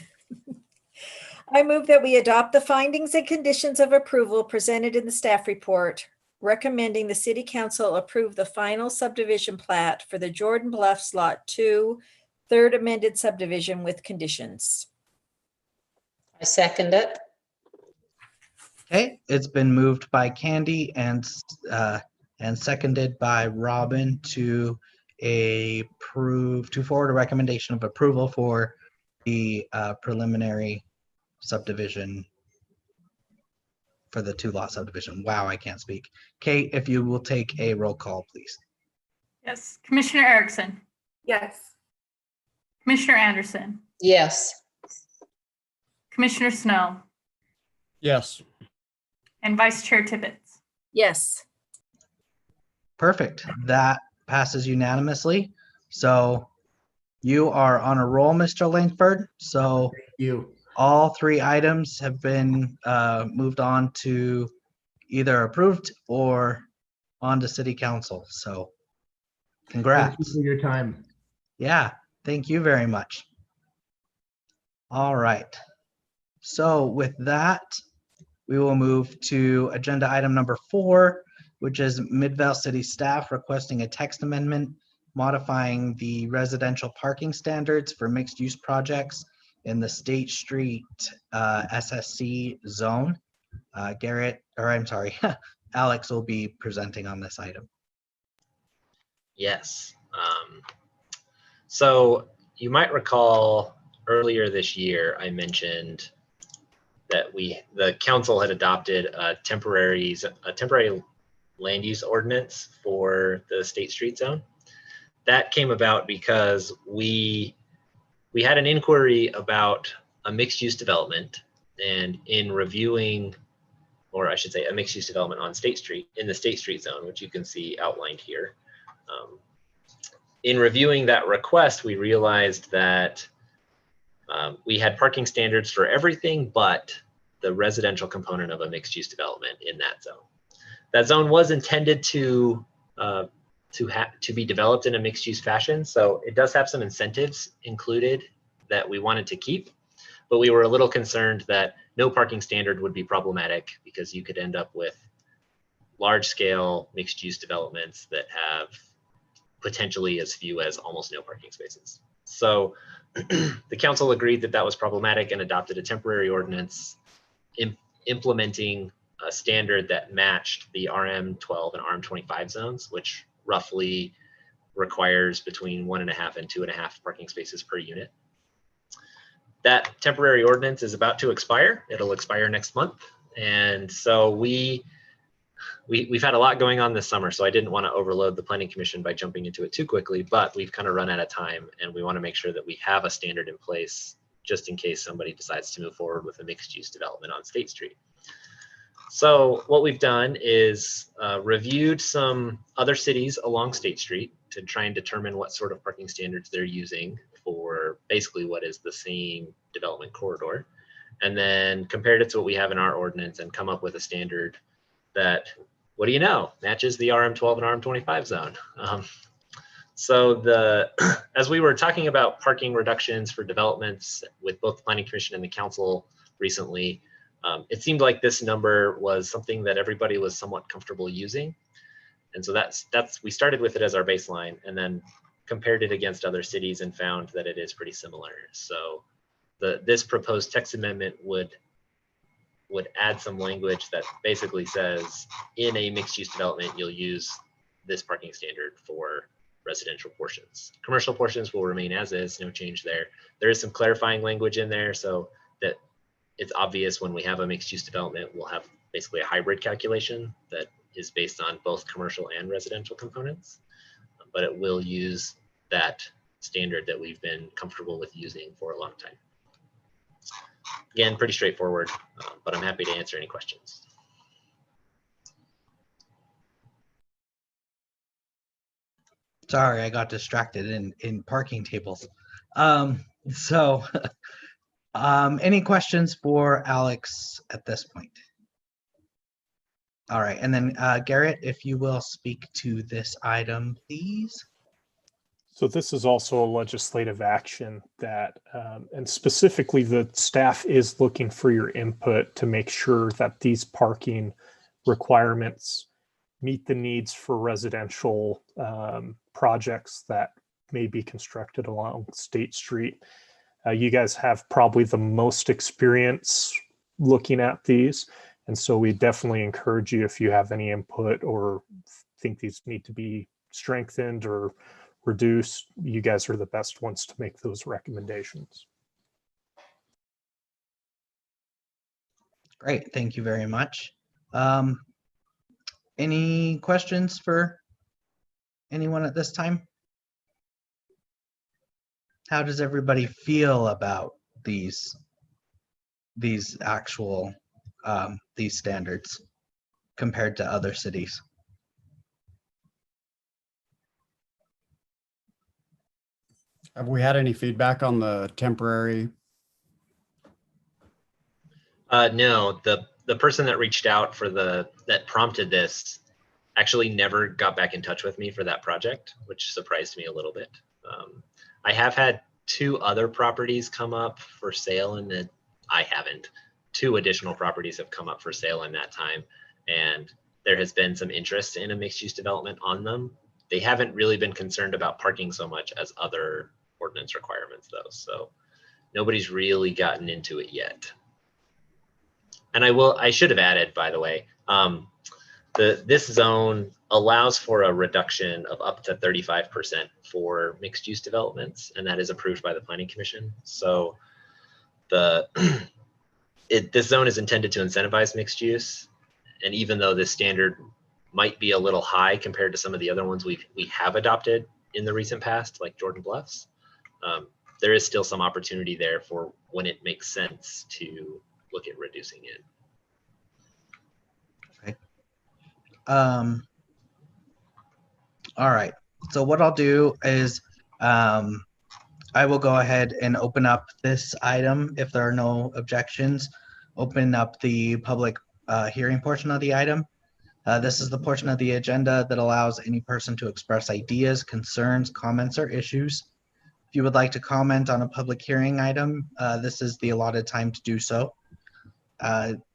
I move that we adopt the findings and conditions of approval presented in the staff report, recommending the city council approve the final subdivision plat for the Jordan Bluffs Lot 2, third amended subdivision with conditions. I second it. Okay, it's been moved by Candy and seconded by Robin to forward a recommendation of approval for the preliminary subdivision for the 2-lot subdivision. Wow, I can't speak. Kate, if you will take a roll call, please. Yes. Commissioner Erickson, Yes. Commissioner Anderson, Yes. Commissioner Snow, Yes. and Vice Chair Tippett. Yes. Perfect. That passes unanimously. So you are on a roll, Mr. Langford. So You. all 3 items have been moved on to either approved or on to city council. So Thank you congrats. for your time. Yeah, thank you very much. All right. So with that, we will move to agenda item number 4, which is Midvale City staff requesting a text amendment modifying the residential parking standards for mixed-use projects in the State Street SSC zone. Alex will be presenting on this item. Yes. So you might recall earlier this year, I mentioned that the council had adopted a temporary land use ordinance for the State Street zone. That came about because we had an inquiry about a mixed use development, and in reviewing, or I should say a mixed use development on State Street, in the State Street zone, which you can see outlined here. In reviewing that request, we realized that we had parking standards for everything but the residential component of a mixed use development in that zone. That zone was intended to be developed in a mixed use fashion, so it does have some incentives included that we wanted to keep, but we were a little concerned that no parking standard would be problematic because you could end up with large scale mixed use developments that have potentially as few as almost no parking spaces. So the council agreed that that was problematic and adopted a temporary ordinance implementing a standard that matched the RM12 and RM25 zones, which roughly requires between 1.5 and 2.5 parking spaces per unit. That temporary ordinance is about to expire. It'll expire next month. And so we've had a lot going on this summer, so I didn't want to overload the Planning Commission by jumping into it too quickly, but we've kind of run out of time, and we want to make sure that we have a standard in place just in case somebody decides to move forward with a mixed use development on State Street. So what we've done is reviewed some other cities along State Street to try and determine what sort of parking standards they're using for basically what is the same development corridor, and then compared it to what we have in our ordinance and come up with a standard that, what do you know, matches the RM12 and RM25 zone. So as we were talking about parking reductions for developments with both the Planning Commission and the council recently, it seemed like this number was something that everybody was somewhat comfortable using. And so we started with it as our baseline and then compared it against other cities and found that it is pretty similar. So this proposed text amendment would add some language that basically says in a mixed use development, you'll use this parking standard for residential portions. Commercial portions will remain as is, no change there. There is some clarifying language in there so that it's obvious when we have a mixed use development, we'll have basically a hybrid calculation that is based on both commercial and residential components, but it will use that standard that we've been comfortable with using for a long time. Again, pretty straightforward, but I'm happy to answer any questions. Sorry, I got distracted in parking tables. Any questions for Alex at this point? All right, and then Garrett, if you will speak to this item, please. So this is also a legislative action that, and specifically the staff is looking for your input to make sure that these parking requirements meet the needs for residential projects that may be constructed along State Street. You guys have probably the most experience looking at these. And so we definitely encourage you, if you have any input or think these need to be strengthened or reduced, you guys are the best ones to make those recommendations. Great, thank you very much. Any questions for anyone at this time? How does everybody feel about these actual these standards compared to other cities? Have we had any feedback on the temporary? No, the person that reached out that prompted this actually never got back in touch with me for that project, which surprised me a little bit. I have had 2 other properties come up for sale and I haven't. 2 additional properties have come up for sale in that time, and there has been some interest in a mixed use development on them. They haven't really been concerned about parking so much as other ordinance requirements though. So nobody's really gotten into it yet. And I should have added, by the way, this zone allows for a reduction of up to 35% for mixed use developments, and that is approved by the Planning Commission. So this zone is intended to incentivize mixed use. And even though this standard might be a little high compared to some of the other ones we have adopted in the recent past, like Jordan Bluffs, there is still some opportunity there for when it makes sense to look at reducing it. Okay. All right. So what I'll do is I will go ahead and open up this item if there are no objections. Open up the public hearing portion of the item. This is the portion of the agenda that allows any person to express ideas, concerns, comments, or issues. If you would like to comment on a public hearing item, this is the allotted time to do so.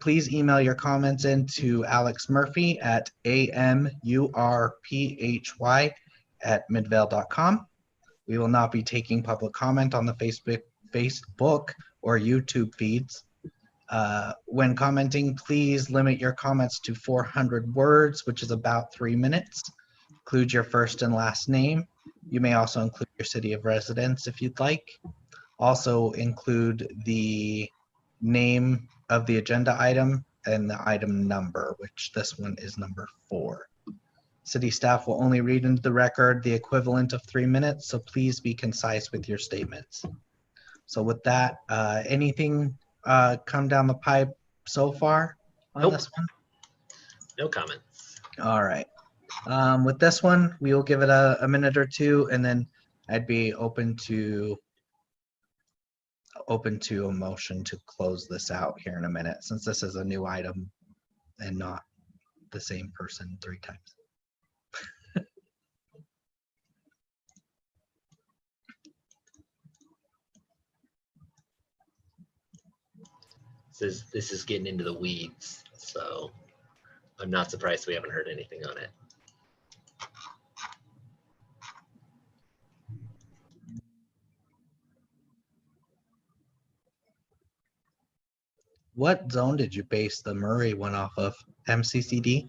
Please email your comments in to Alex Murphy at amurphy@midvale.com. We will not be taking public comment on the Facebook or YouTube feeds. When commenting, please limit your comments to 400 words, which is about 3 minutes. Include your first and last name. You may also include your city of residence if you'd like. Also include the name of the agenda item and the item number, which this one is number 4. City staff will only read into the record the equivalent of 3 minutes, so please be concise with your statements. So with that, anything come down the pipe so far on this one? No comments. All right. With this one, we will give it a minute or two, and then I'd be open to a motion to close this out here in a minute, since this is a new item and not the same person 3 times. This is getting into the weeds, so I'm not surprised we haven't heard anything on it. What zone did you base the Murray one off of? MCCD?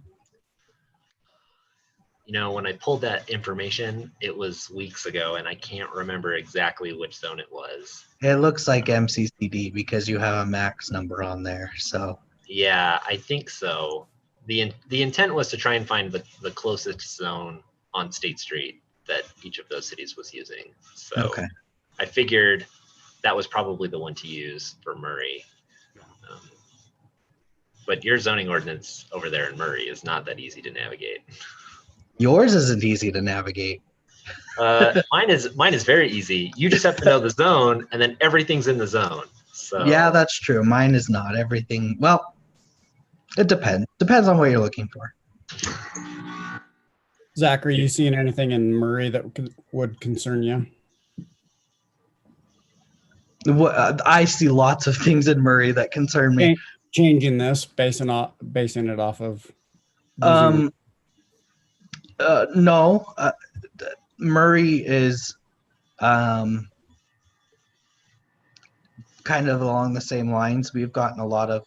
You know, when I pulled that information, it was weeks ago, and I can't remember exactly which zone it was. It looks like MCCD because you have a max number on there. So Yeah, I think so. The intent was to try and find the closest zone on State Street that each of those cities was using. So okay. I figured that was probably the one to use for Murray. But your zoning ordinance over there in Murray is not that easy to navigate. Yours isn't easy to navigate. Mine is very easy. You just have to know the zone, and then everything's in the zone. So Yeah, that's true. Mine is not everything. Well, it depends. Depends on what you're looking for. Zach, are you seeing anything in Murray that would concern you? I see lots of things in Murray that concern me. Changing this, basing it off of. No, Murray is kind of along the same lines. We've gotten a lot of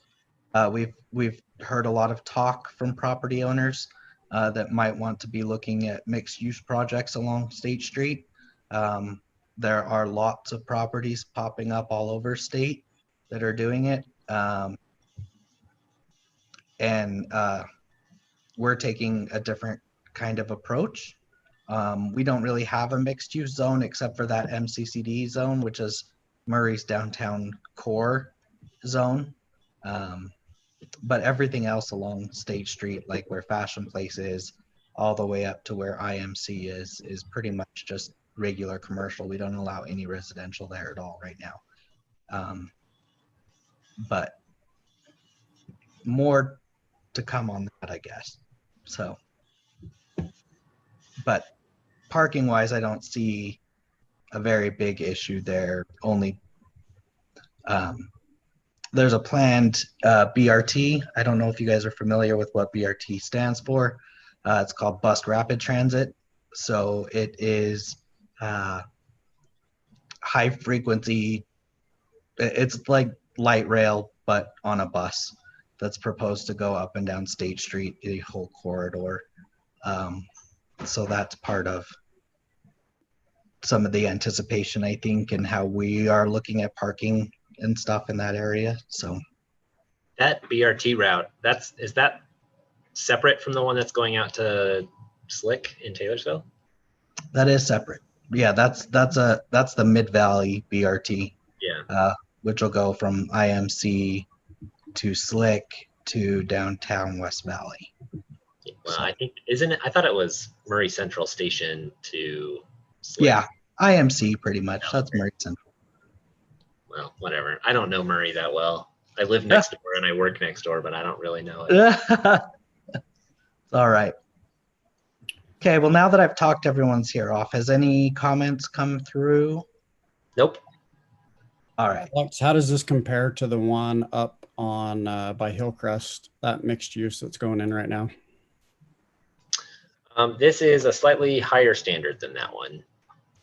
we've heard a lot of talk from property owners that might want to be looking at mixed use projects along State Street. There are lots of properties popping up all over state that are doing it. And we're taking a different kind of approach. We don't really have a mixed use zone except for that MCCD zone, which is Murray's downtown core zone. But everything else along State Street, like where Fashion Place is, all the way up to where IMC is pretty much just regular commercial. We don't allow any residential there at all right now. But more to come on that, I guess. So, but parking wise, I don't see a very big issue there. Only there's a planned BRT. I don't know if you guys are familiar with what BRT stands for. It's called Bus Rapid Transit. So it is high frequency. It's like light rail, but on a bus that's proposed to go up and down State Street, the whole corridor. So that's part of some of the anticipation, I think, and how we are looking at parking and stuff in that area. So That BRT route, is that separate from the one that's going out to Slick in Taylorsville? That is separate. Yeah, that's the Mid Valley BRT, Yeah. which will go from IMC to Slick to downtown West Valley. Well, I think, isn't it? I thought it was Murray Central Station to Slick. Yeah, IMC pretty much. That's Murray Central. Well, whatever. I don't know Murray that well. I live next door and I work next door, but I don't really know it. All right. Okay, well, now that I've talked everyone's ear off, has any comments come through? Nope. All right. Alex, how does this compare to the one up on by Hillcrest, that mixed use that's going in right now? This is a slightly higher standard than that one.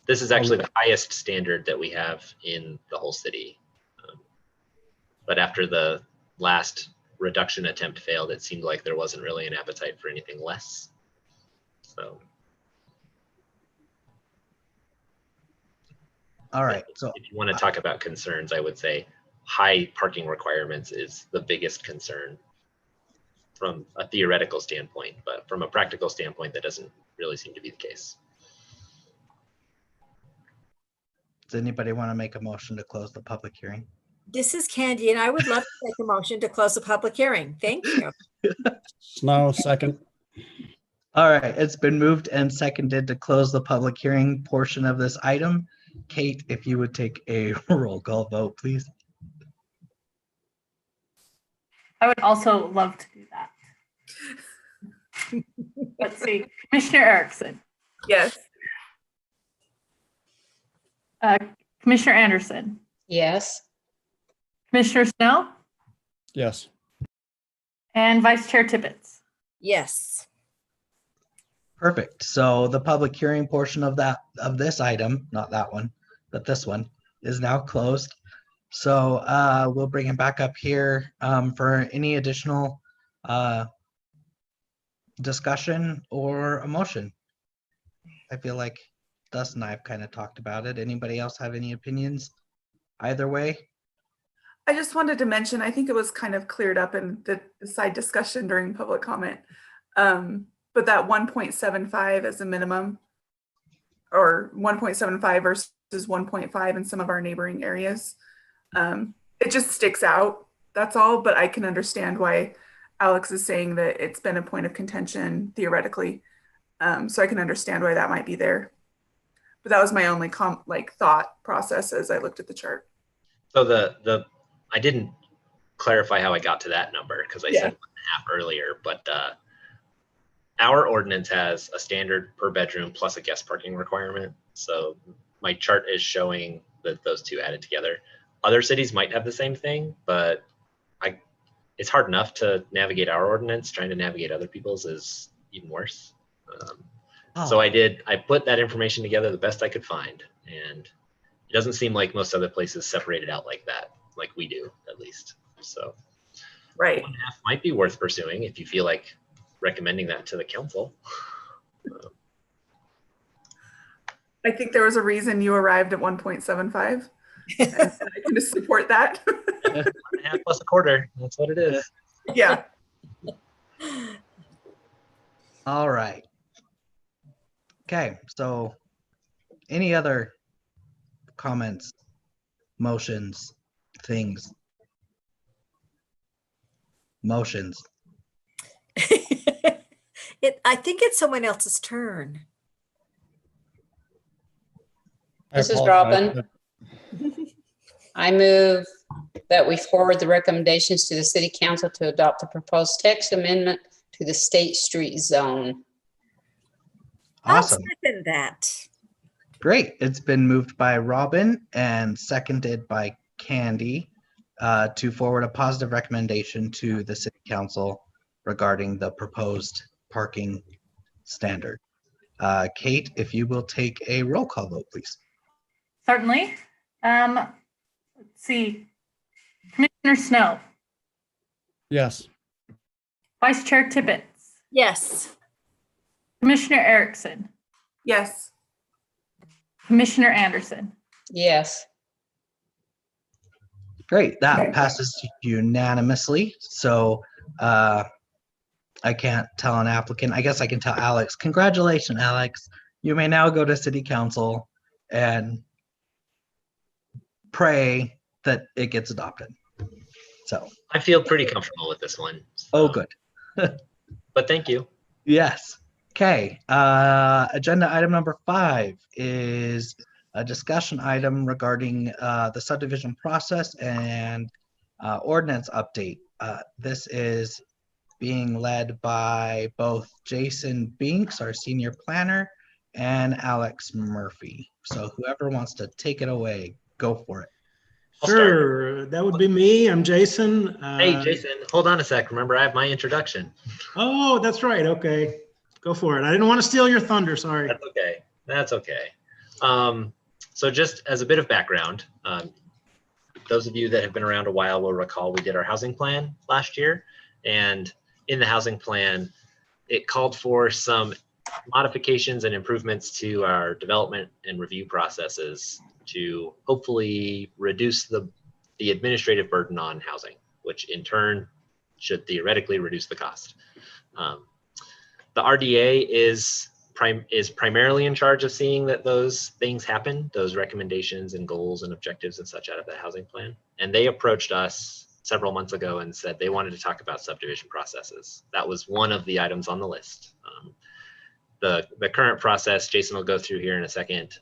This is actually the highest standard that we have in the whole city. But after the last reduction attempt failed, it seemed like there wasn't really an appetite for anything less. So. All right. So if you want to talk about concerns, I would say high parking requirements is the biggest concern from a theoretical standpoint, but from a practical standpoint, that doesn't really seem to be the case. does anybody want to make a motion to close the public hearing? This is Candy, and I would love to make a motion to close the public hearing. Thank you. Snow, second. All right, it's been moved and seconded to close the public hearing portion of this item. Kate, if you would take a roll call vote, please. I would also love to do that. Let's see, Commissioner Erickson, Yes. Commissioner Anderson, Yes. Commissioner Snow, Yes. and Vice Chair Tippett. Yes. Perfect. So the public hearing portion of this item, not that one, but this one, is now closed. So we'll bring him back up here for any additional discussion or a motion. I feel like Dustin and I have kind of talked about it. Anybody else have any opinions either way? I just wanted to mention, I think it was kind of cleared up in the side discussion during public comment. But that 1.75 as a minimum, or 1.75 versus 1.5 in some of our neighboring areas. It just sticks out, that's all, but I can understand why Alex is saying that it's been a point of contention theoretically. So I can understand why that might be there. But that was my only thought process as I looked at the chart. So I didn't clarify how I got to that number because I said 1.5 earlier, but our ordinance has a standard per bedroom plus a guest parking requirement. So my chart is showing that those two added together. Other cities might have the same thing, but it's hard enough to navigate our ordinance. Trying to navigate other people's is even worse. So I put that information together the best I could find, and it doesn't seem like most other places separate it out like that, like we do at least. So right, 1.5 might be worth pursuing if you feel like recommending that to the council. I think there was a reason you arrived at 1.75. And I can just support that. 1.5 plus a quarter. That's what it is. Yeah. All right. Okay, so any other comments, motions, things? Motions. I think it's someone else's turn. This is Robin. I move that we forward the recommendations to the city council to adopt the proposed text amendment to the State Street zone. Awesome. I'll second that. Great. It's been moved by Robin and seconded by Candy to forward a positive recommendation to the city council regarding the proposed parking standard. Kate, if you will take a roll call vote, please. Certainly. Let's see. Commissioner Snow, Yes. Vice Chair Tippett, Yes. Commissioner Erickson, Yes. Commissioner Anderson, Yes. Great, that passes unanimously. So I can't tell an applicant. I guess I can tell Alex. Congratulations, Alex. You may now go to City Council and pray that it gets adopted. So I feel pretty comfortable with this one. oh, good. But thank you. Yes. Okay. Agenda item number 5 is a discussion item regarding the subdivision process and ordinance update. This is being led by both Jason Binks, our senior planner, and Alex Murphy. So whoever wants to take it away, go for it. Sure, that would be me. I'm Jason. Hey, Jason, hold on a sec. Remember, I have my introduction. Oh, that's right. Okay, go for it. I didn't want to steal your thunder. Sorry. That's okay. That's okay. So just as a bit of background, those of you that have been around a while will recall we did our housing plan last year. And in the housing plan, it called for some modifications and improvements to our development and review processes to hopefully reduce the administrative burden on housing, which in turn should theoretically reduce the cost. The RDA is primarily in charge of seeing that those things happen, those recommendations and goals and objectives and such out of the housing plan. And they approached us several months ago and said they wanted to talk about subdivision processes. That was one of the items on the list. The current process, Jason will go through here in a second,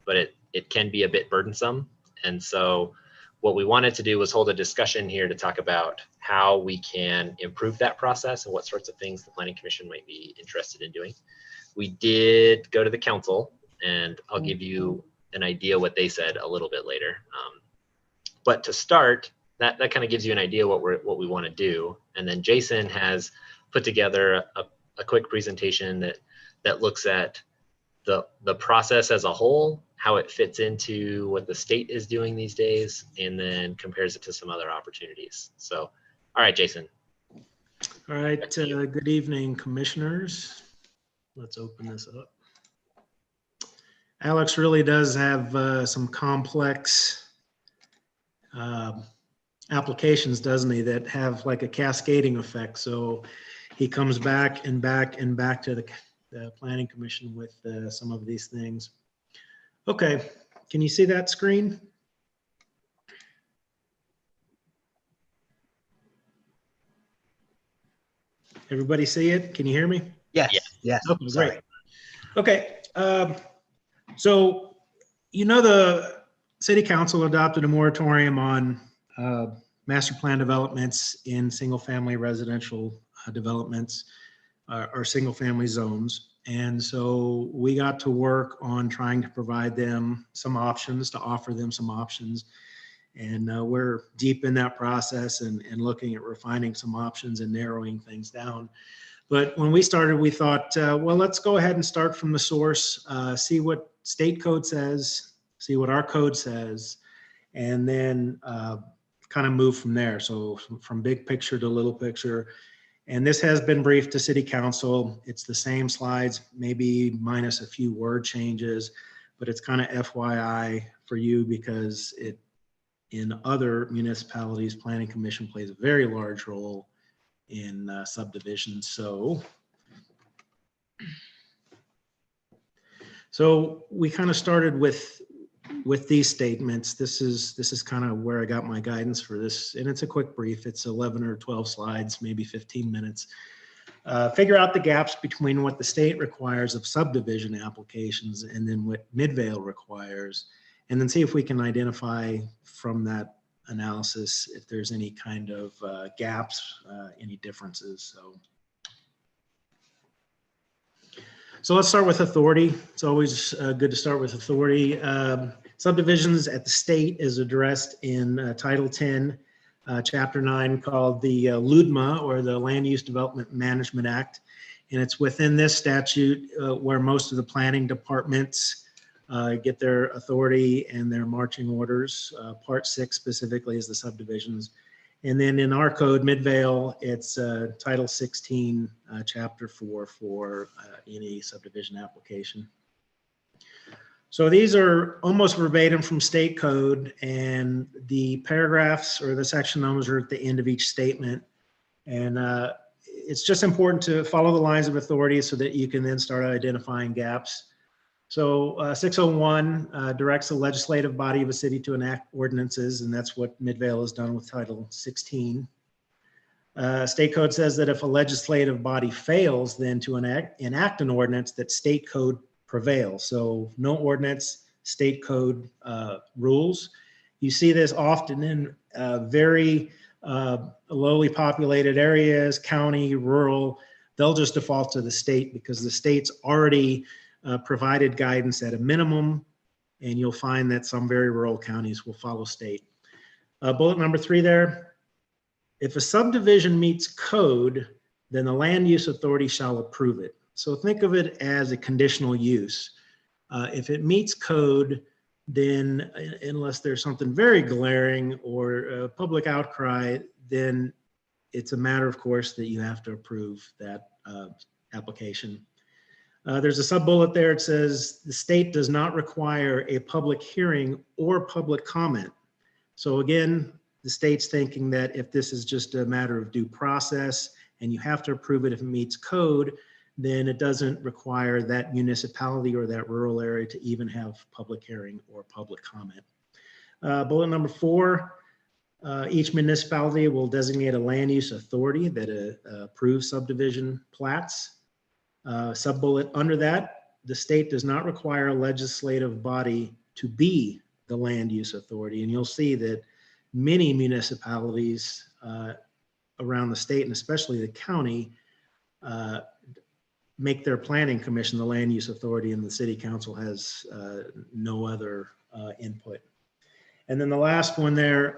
but it can be a bit burdensome. And so what we wanted to do was hold a discussion here to talk about how we can improve that process and what sorts of things the Planning Commission might be interested in doing. We did go to the council, and I'll give you an idea what they said a little bit later. But to start, that kind of gives you an idea what we want to do. And then Jason has put together a quick presentation that looks at the process as a whole, how it fits into what the state is doing these days, and then compares it to some other opportunities. So, all right, Jason. All right, good evening, commissioners. Let's open this up. Alex really does have some complex applications, doesn't he, that have like a cascading effect. So he comes back and back and back to the Planning Commission with some of these things. Okay, can you see that screen? Everybody see it? Can you hear me? Yes. Yes. Okay, great. Okay, so the City Council adopted a moratorium on master plan developments in single-family residential developments or single-family zones. And so we got to work on trying to provide them some options, to offer them some options. And we're deep in that process and looking at refining some options and narrowing things down. But when we started, we thought, well, let's go ahead and start from the source, see what state code says, see what our code says, and then kind of move from there. So from big picture to little picture. And this has been briefed to City Council. It's the same slides, maybe minus a few word changes, but it's kind of FYI for you because in other municipalities, Planning Commission plays a very large role in subdivisions. So we kind of started with these statements. This is kind of where I got my guidance for this, and it's a quick brief. It's 11 or 12 slides, maybe 15 minutes. Figure out the gaps between what the state requires of subdivision applications and then what Midvale requires, and then see if we can identify from that analysis if there's any kind of gaps, any differences. So let's start with authority. It's always good to start with authority. Subdivisions at the state is addressed in Title 10, Chapter 9, called the LUDMA, or the Land Use Development Management Act. And it's within this statute where most of the planning departments get their authority and their marching orders. Part 6 specifically is the subdivisions. And then in our code, Midvale, it's Title 16, Chapter 4 for any subdivision application. So these are almost verbatim from state code, and the paragraphs or the section numbers are at the end of each statement. And it's just important to follow the lines of authority so that you can then start identifying gaps. So 601 directs the legislative body of a city to enact ordinances, and that's what Midvale has done with Title 16. State code says that if a legislative body fails then to enact an ordinance, that state code prevails. So no ordinance, state code rules. You see this often in very lowly populated areas, county, rural. They'll just default to the state because the state's already provided guidance at a minimum, and you'll find that some very rural counties will follow state. Bullet number 3 there. If a subdivision meets code, then the land use authority shall approve it. So think of it as a conditional use. If it meets code, then unless there's something very glaring or a public outcry, then it's a matter of course that you have to approve that application. There's a sub-bullet there. It says the state does not require a public hearing or public comment. So again, the state's thinking that if this is just a matter of due process and you have to approve it if it meets code, then it doesn't require that municipality or that rural area to even have public hearing or public comment. Bullet number 4, each municipality will designate a land use authority that approves subdivision plats. Sub-bullet under that, the state does not require a legislative body to be the land use authority. And you'll see that many municipalities around the state and especially the county make their planning commission the land use authority, and the city council has no other input. And then the last one there,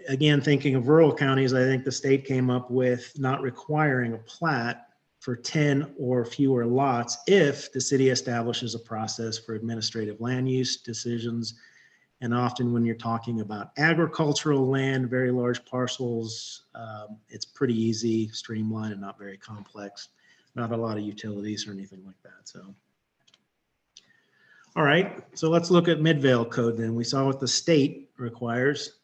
again, thinking of rural counties, I think the state came up with not requiring a plat for 10 or fewer lots if the city establishes a process for administrative land use decisions. And often when you're talking about agricultural land, very large parcels, it's pretty easy, streamlined, and not very complex. Not a lot of utilities or anything like that. So, all right, so let's look at Midvale code then. We saw what the state requires.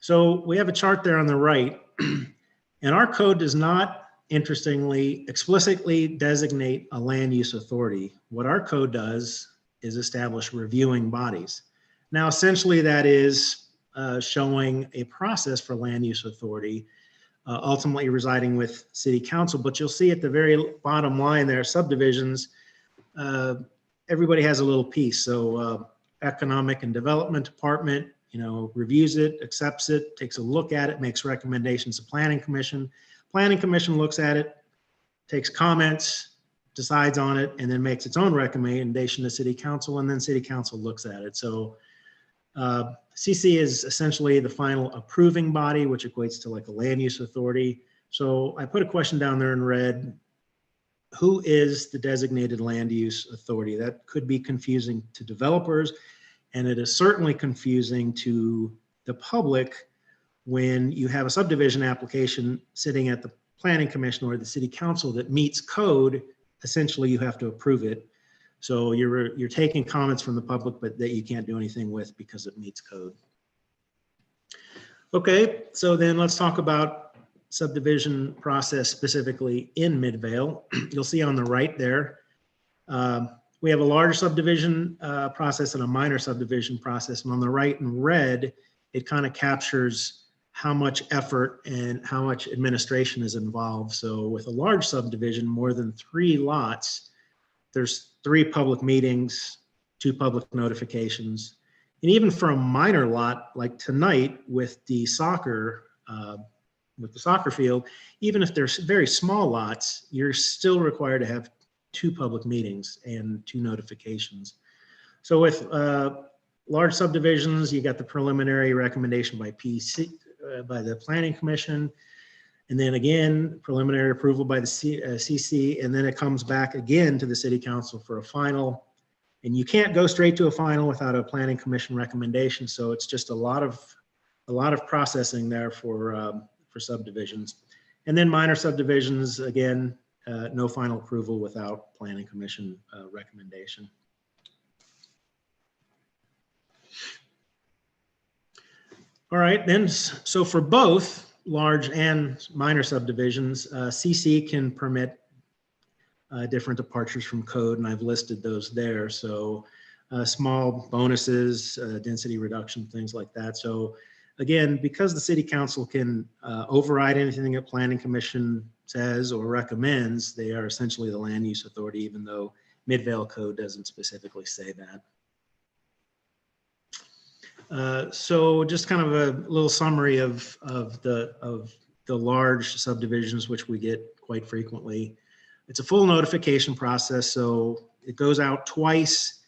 So we have a chart there on the right, and our code does not, interestingly, explicitly designate a land use authority. What our code does is establish reviewing bodies. Now, essentially that is showing a process for land use authority, ultimately residing with city council. But you'll see at the very bottom line there, subdivisions, everybody has a little piece. So economic and development department, reviews it, accepts it, takes a look at it, makes recommendations to planning commission. Planning commission looks at it, takes comments, decides on it, and then makes its own recommendation to city council, and then city council looks at it. So CC is essentially the final approving body, which equates to like a land use authority. So I put a question down there in red. Who is the designated land use authority? That could be confusing to developers, and it is certainly confusing to the public when you have a subdivision application sitting at the planning commission or the city council that meets code. Essentially, you have to approve it. So you're taking comments from the public, but that you can't do anything with because it meets code. Okay, so then let's talk about subdivision process specifically in Midvale. You'll see on the right there, we have a large subdivision process and a minor subdivision process. And on the right in red, it kind of captures how much effort and how much administration is involved. So with a large subdivision, more than 3 lots, there's 3 public meetings, 2 public notifications. And even for a minor lot like tonight with the soccer field, even if there's very small lots, you're still required to have 2 public meetings and 2 notifications. So with large subdivisions, you got the preliminary recommendation by by the planning commission, and then again preliminary approval by the CC, and then it comes back again to the city council for a final. And you can't go straight to a final without a planning commission recommendation. So it's just a lot of processing there for subdivisions. And then minor subdivisions, again, no final approval without planning commission recommendation. All right, then, so for both large and minor subdivisions, CC can permit different departures from code, and I've listed those there. So small bonuses, density reduction, things like that. So again, because the city council can override anything that planning commission says or recommends, they are essentially the land use authority, even though Midvale code doesn't specifically say that. So just kind of a little summary of the large subdivisions, which we get quite frequently. It's a full notification process, so it goes out twice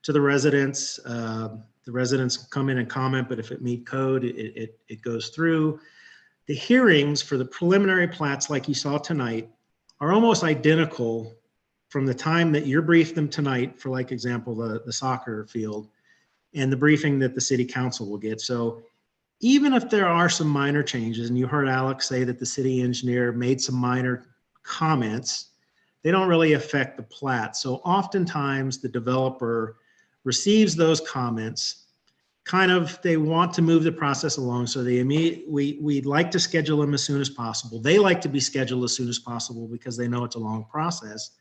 to the residents. The residents come in and comment, but if it meet code, it goes through. The hearings for the preliminary plats, like you saw tonight, are almost identical from the time that you're briefed them tonight, for like example, the soccer field, and the briefing that the city council will get. So even if there are some minor changes, and you heard Alex say that the city engineer made some minor comments, they don't really affect the plat. So oftentimes the developer receives those comments, they want to move the process along. So we'd like to schedule them as soon as possible. They like to be scheduled as soon as possible because they know it's a long process.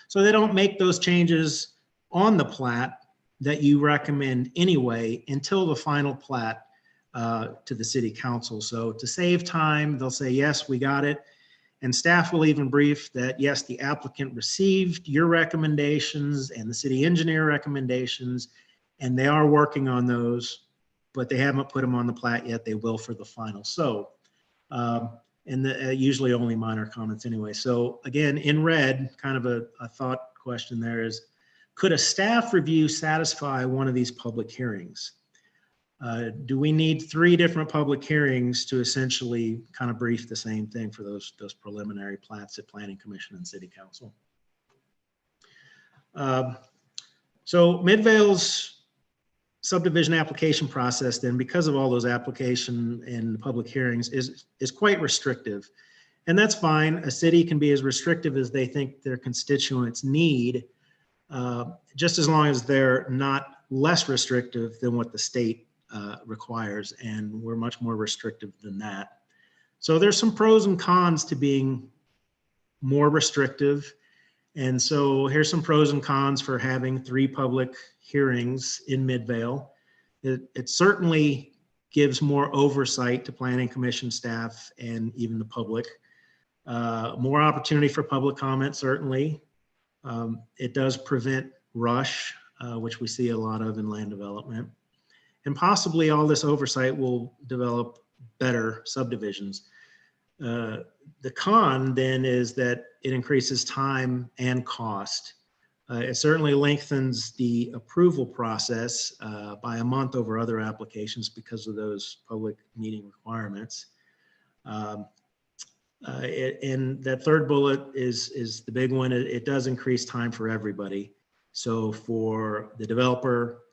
So they don't make those changes on the plat that you recommend anyway until the final plat to the city council. So to save time, they'll say, yes, we got it. And staff will even brief that, yes, the applicant received your recommendations and the city engineer recommendations, and they are working on those, but they haven't put them on the plat yet. They will for the final. So, usually only minor comments anyway. So again, in red, kind of a thought question there is, could a staff review satisfy one of these public hearings? Do we need 3 different public hearings to essentially kind of brief the same thing for those preliminary plats at Planning Commission and City Council? So Midvale's subdivision application process, then, because of all those application and public hearings, is quite restrictive. And that's fine. A city can be as restrictive as they think their constituents need, just as long as they're not less restrictive than what the state requires, and we're much more restrictive than that. So there's some pros and cons to being more restrictive. And so here's some pros and cons for having 3 public hearings in Midvale. It certainly gives more oversight to Planning Commission staff and even the public. More opportunity for public comment, certainly. It does prevent rush, which we see a lot of in land development. And possibly all this oversight will develop better subdivisions. The con then is that it increases time and cost. It certainly lengthens the approval process by a month over other applications because of those public meeting requirements. And that third bullet is the big one. It does increase time for everybody. So for the developer,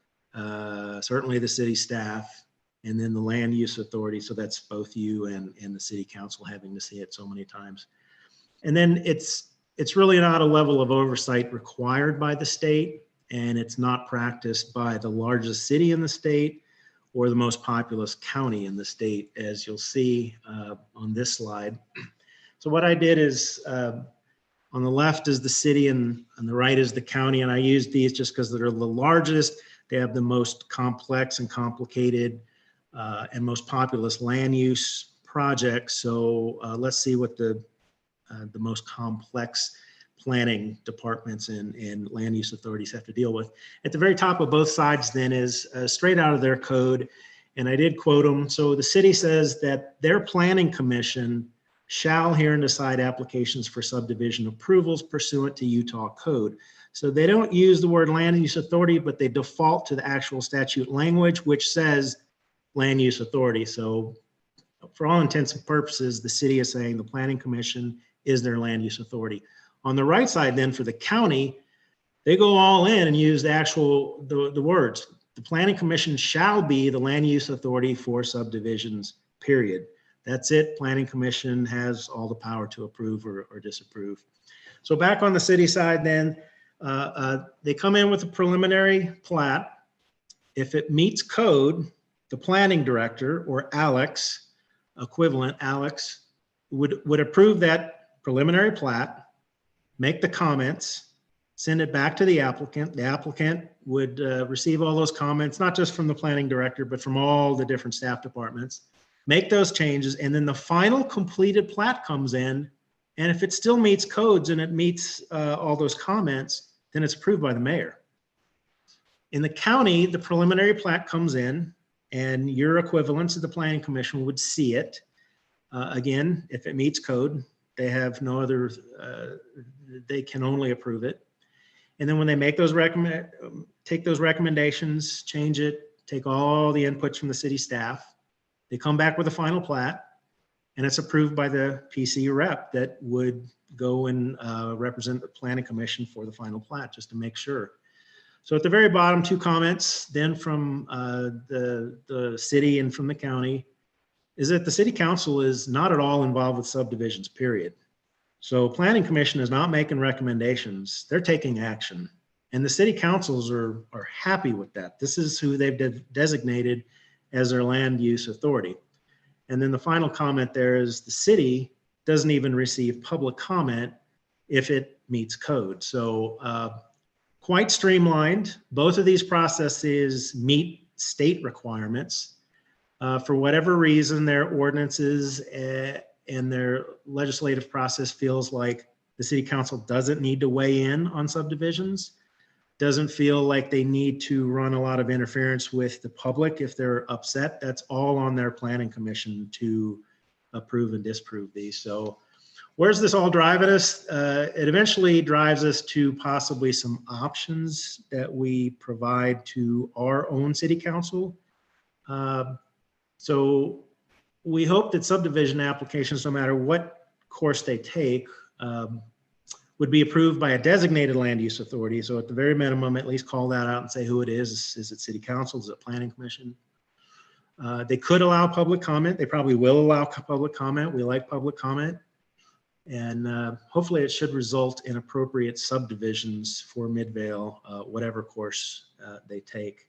certainly the city staff, and then the land use authority. So that's both you and the city council having to see it so many times. And then it's really not a level of oversight required by the state, and it's not practiced by the largest city in the state or the most populous county in the state, as you'll see on this slide. So what I did is on the left is the city and on the right is the county, and I used these just because they're the largest. They have the most complex and complicated and most populous land use projects. So let's see what the most complex planning departments and land use authorities have to deal with. At the very top of both sides then is straight out of their code, and I did quote them. So the city says that their planning commission shall hear and decide applications for subdivision approvals pursuant to Utah code. So they don't use the word land use authority, but they default to the actual statute language, which says land use authority. So for all intents and purposes, the city is saying the planning commission is their land use authority. On the right side then for the county, they go all in and use the actual, the words. The planning commission shall be the land use authority for subdivisions, period. That's it. Planning commission has all the power to approve or disapprove. So back on the city side then, they come in with a preliminary plat. If it meets code, the planning director, or Alex, equivalent Alex, would approve that preliminary plat, make the comments, send it back to the applicant. The applicant would receive all those comments, not just from the planning director, but from all the different staff departments, make those changes, and then the final completed plat comes in. And if it still meets codes and it meets all those comments, then it's approved by the mayor. In the county, the preliminary plat comes in and your equivalents of the planning commission would see it. Again, if it meets code, they have no other, they can only approve it. And then when they make those take those recommendations, change it, take all the inputs from the city staff, they come back with a final plat, and it's approved by the PC rep that would go and represent the planning commission for the final plat, just to make sure. So at the very bottom, 2 comments then from the city and from the county is that the city council is not at all involved with subdivisions, period. So planning commission is not making recommendations, they're taking action. And the city councils are happy with that. This is who they've designated as their land use authority. And then the final comment there is the city doesn't even receive public comment if it meets code. So quite streamlined. Both of these processes meet state requirements. For whatever reason, their ordinances and their legislative process feels like the city council doesn't need to weigh in on subdivisions, doesn't feel like they need to run a lot of interference with the public if they're upset. That's all on their planning commission to approve and disapprove these. So where's this all driving us? It eventually drives us to possibly some options that we provide to our own city council. So we hope that subdivision applications, no matter what course they take, would be approved by a designated land use authority. So at the very minimum, at least call that out and say who it is. Is it city council? Is it planning commission? They could allow public comment. They probably will allow public comment. We like public comment. And hopefully it should result in appropriate subdivisions for Midvale, whatever course they take.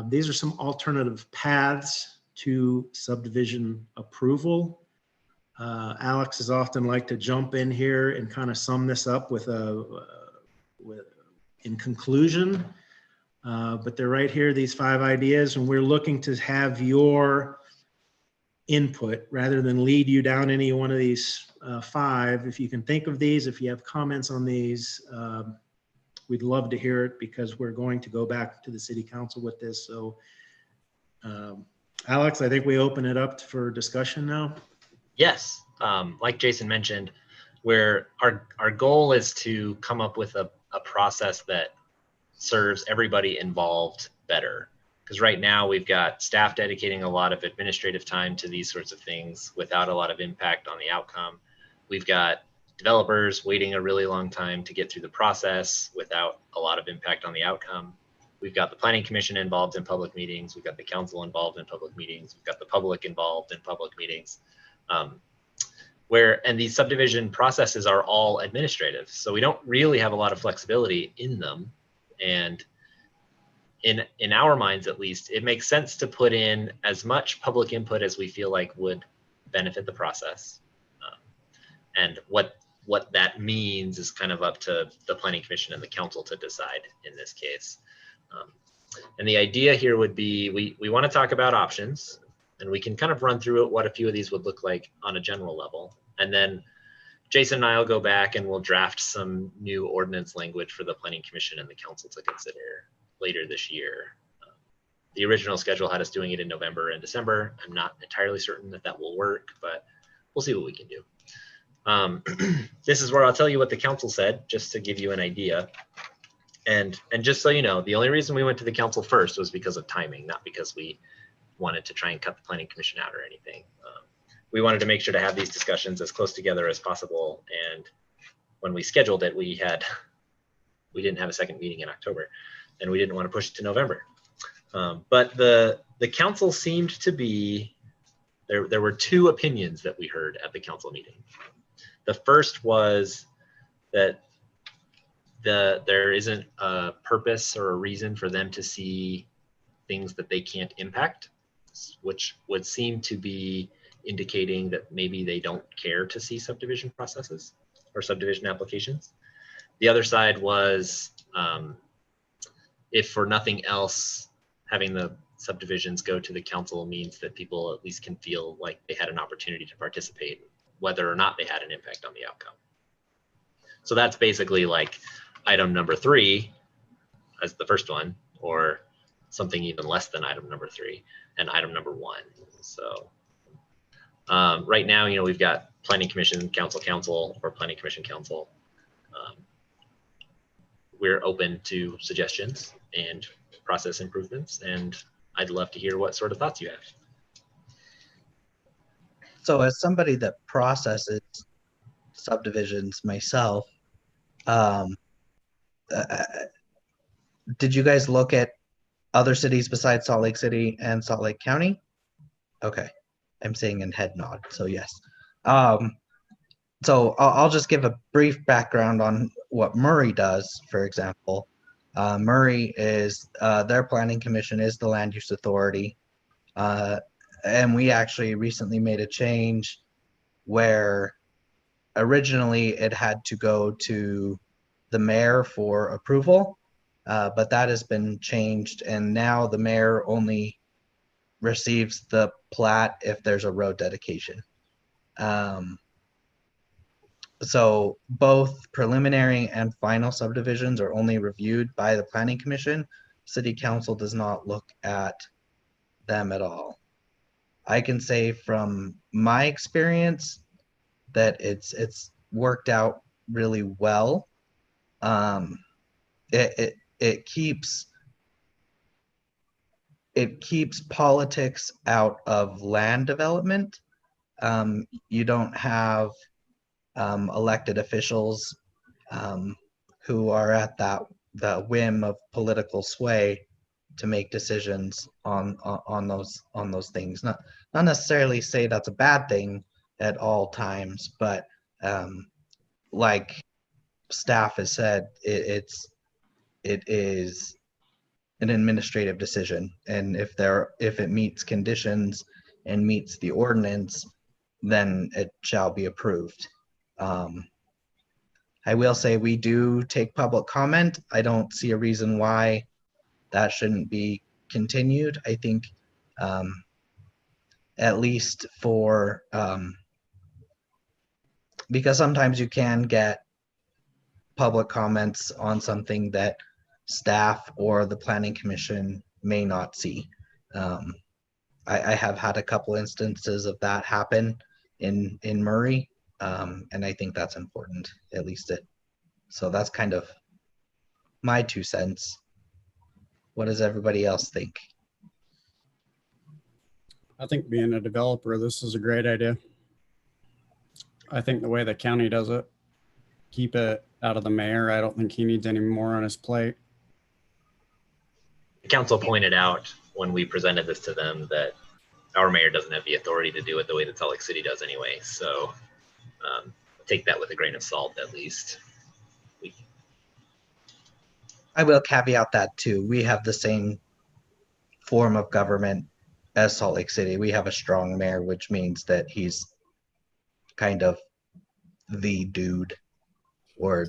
These are some alternative paths to subdivision approval. Alex has often liked to jump in here and kind of sum this up with in conclusion, but they're right here, these 5 ideas, and we're looking to have your input rather than lead you down any one of these 5. If you can think of these, if you have comments on these, we'd love to hear it because we're going to go back to the city council with this. So Alex, I think we open it up for discussion now. Yes, like Jason mentioned, where our goal is to come up with a process that serves everybody involved better. Because right now we've got staff dedicating a lot of administrative time to these sorts of things without a lot of impact on the outcome. We've got developers waiting a really long time to get through the process without a lot of impact on the outcome. We've got the planning commission involved in public meetings. We've got the council involved in public meetings. We've got the public involved in public meetings. And these subdivision processes are all administrative. So we don't really have a lot of flexibility in them. And in our minds, at least, it makes sense to put in as much public input as we feel like would benefit the process. And what that means is kind of up to the planning commission and the council to decide in this case. And the idea here would be, we want to talk about options, and we can kind of run through it, what a few of these would look like on a general level. And then Jason and I will go back and we'll draft some new ordinance language for the planning commission and the council to consider later this year. The original schedule had us doing it in November and December. I'm not entirely certain that that will work, but we'll see what we can do. This is where I'll tell you what the council said, just to give you an idea. And just so you know, the only reason we went to the council first was because of timing, not because we wanted to try and cut the planning commission out or anything. We wanted to make sure to have these discussions as close together as possible. And when we scheduled it, we didn't have a second meeting in October, and we didn't want to push it to November. But the council seemed to be, there were 2 opinions that we heard at the council meeting. The first was that there isn't a purpose or a reason for them to see things that they can't impact, which would seem to be indicating that maybe they don't care to see subdivision processes or subdivision applications. The other side was, if for nothing else, having the subdivisions go to the council means that people at least can feel like they had an opportunity to participate, whether or not they had an impact on the outcome. So that's basically like item number 3 as the first one, or something even less than item number 3, and item number 1. So right now, you know, we've got planning commission, council, or planning commission, council. We're open to suggestions and process improvements, and I'd love to hear what sort of thoughts you have. So as somebody that processes subdivisions myself, did you guys look at other cities besides Salt Lake City and Salt Lake County? Okay, I'm saying in head nod, so yes. So I'll just give a brief background on what Murray does, for example. Murray is, their planning commission is the land use authority. And we actually recently made a change where originally it had to go to the mayor for approval, but that has been changed, and now the mayor only receives the plat if there's a road dedication. So both preliminary and final subdivisions are only reviewed by the planning commission. City council does not look at them at all. I can say from my experience that it's worked out really well. It keeps politics out of land development. You don't have elected officials who are at the whim of political sway to make decisions on those things. Not necessarily say that's a bad thing at all times, but like staff has said, it is an administrative decision, and if it meets conditions and meets the ordinance, then it shall be approved. I will say we do take public comment. I don't see a reason why that shouldn't be continued. I think at least for, because sometimes you can get public comments on something that staff or the planning commission may not see. I have had a couple instances of that happen in Murray, and I think that's important, at least so that's kind of my 2 cents. What does everybody else think? I think being a developer, this is a great idea. I think the way the county does it, keep it out of the mayor. I don't think he needs any more on his plate. The council pointed out when we presented this to them that our mayor doesn't have the authority to do it the way that Salt Lake City does anyway. So take that with a grain of salt, at least. I will caveat that too. We have the same form of government as Salt Lake City. We have a strong mayor, which means that he's kind of the dude or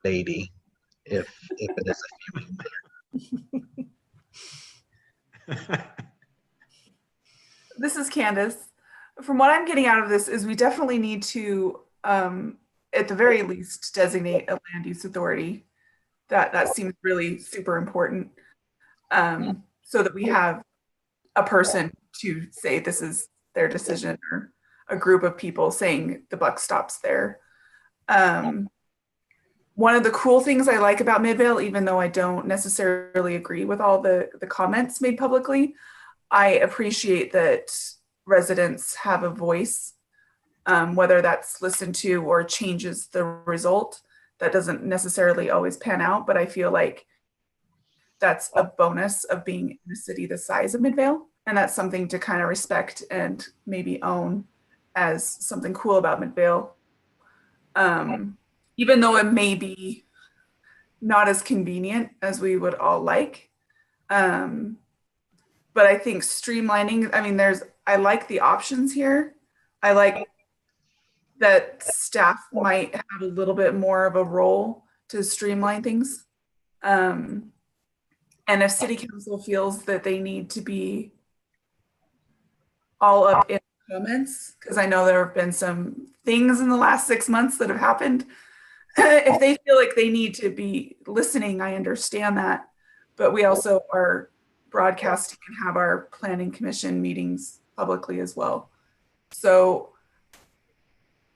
lady, if it is a female mayor. This is Candace. From what I'm getting out of this is we definitely need to, at the very least, designate a land use authority. That seems really super important, so that we have a person to say this is their decision, or a group of people saying the buck stops there. One of the cool things I like about Midvale, even though I don't necessarily agree with all the comments made publicly, I appreciate that residents have a voice, whether that's listened to or changes the result. That doesn't necessarily always pan out, but I feel like that's a bonus of being in a city the size of Midvale. And that's something to kind of respect and maybe own as something cool about Midvale. Even though it may be not as convenient as we would all like. but I think streamlining, I mean, I like the options here. I like that staff might have a little bit more of a role to streamline things. And if city council feels that they need to be all up in comments, because I know there have been some things in the last 6 months that have happened. If they feel like they need to be listening, I understand that. But we also are broadcasting and have our planning commission meetings publicly as well. So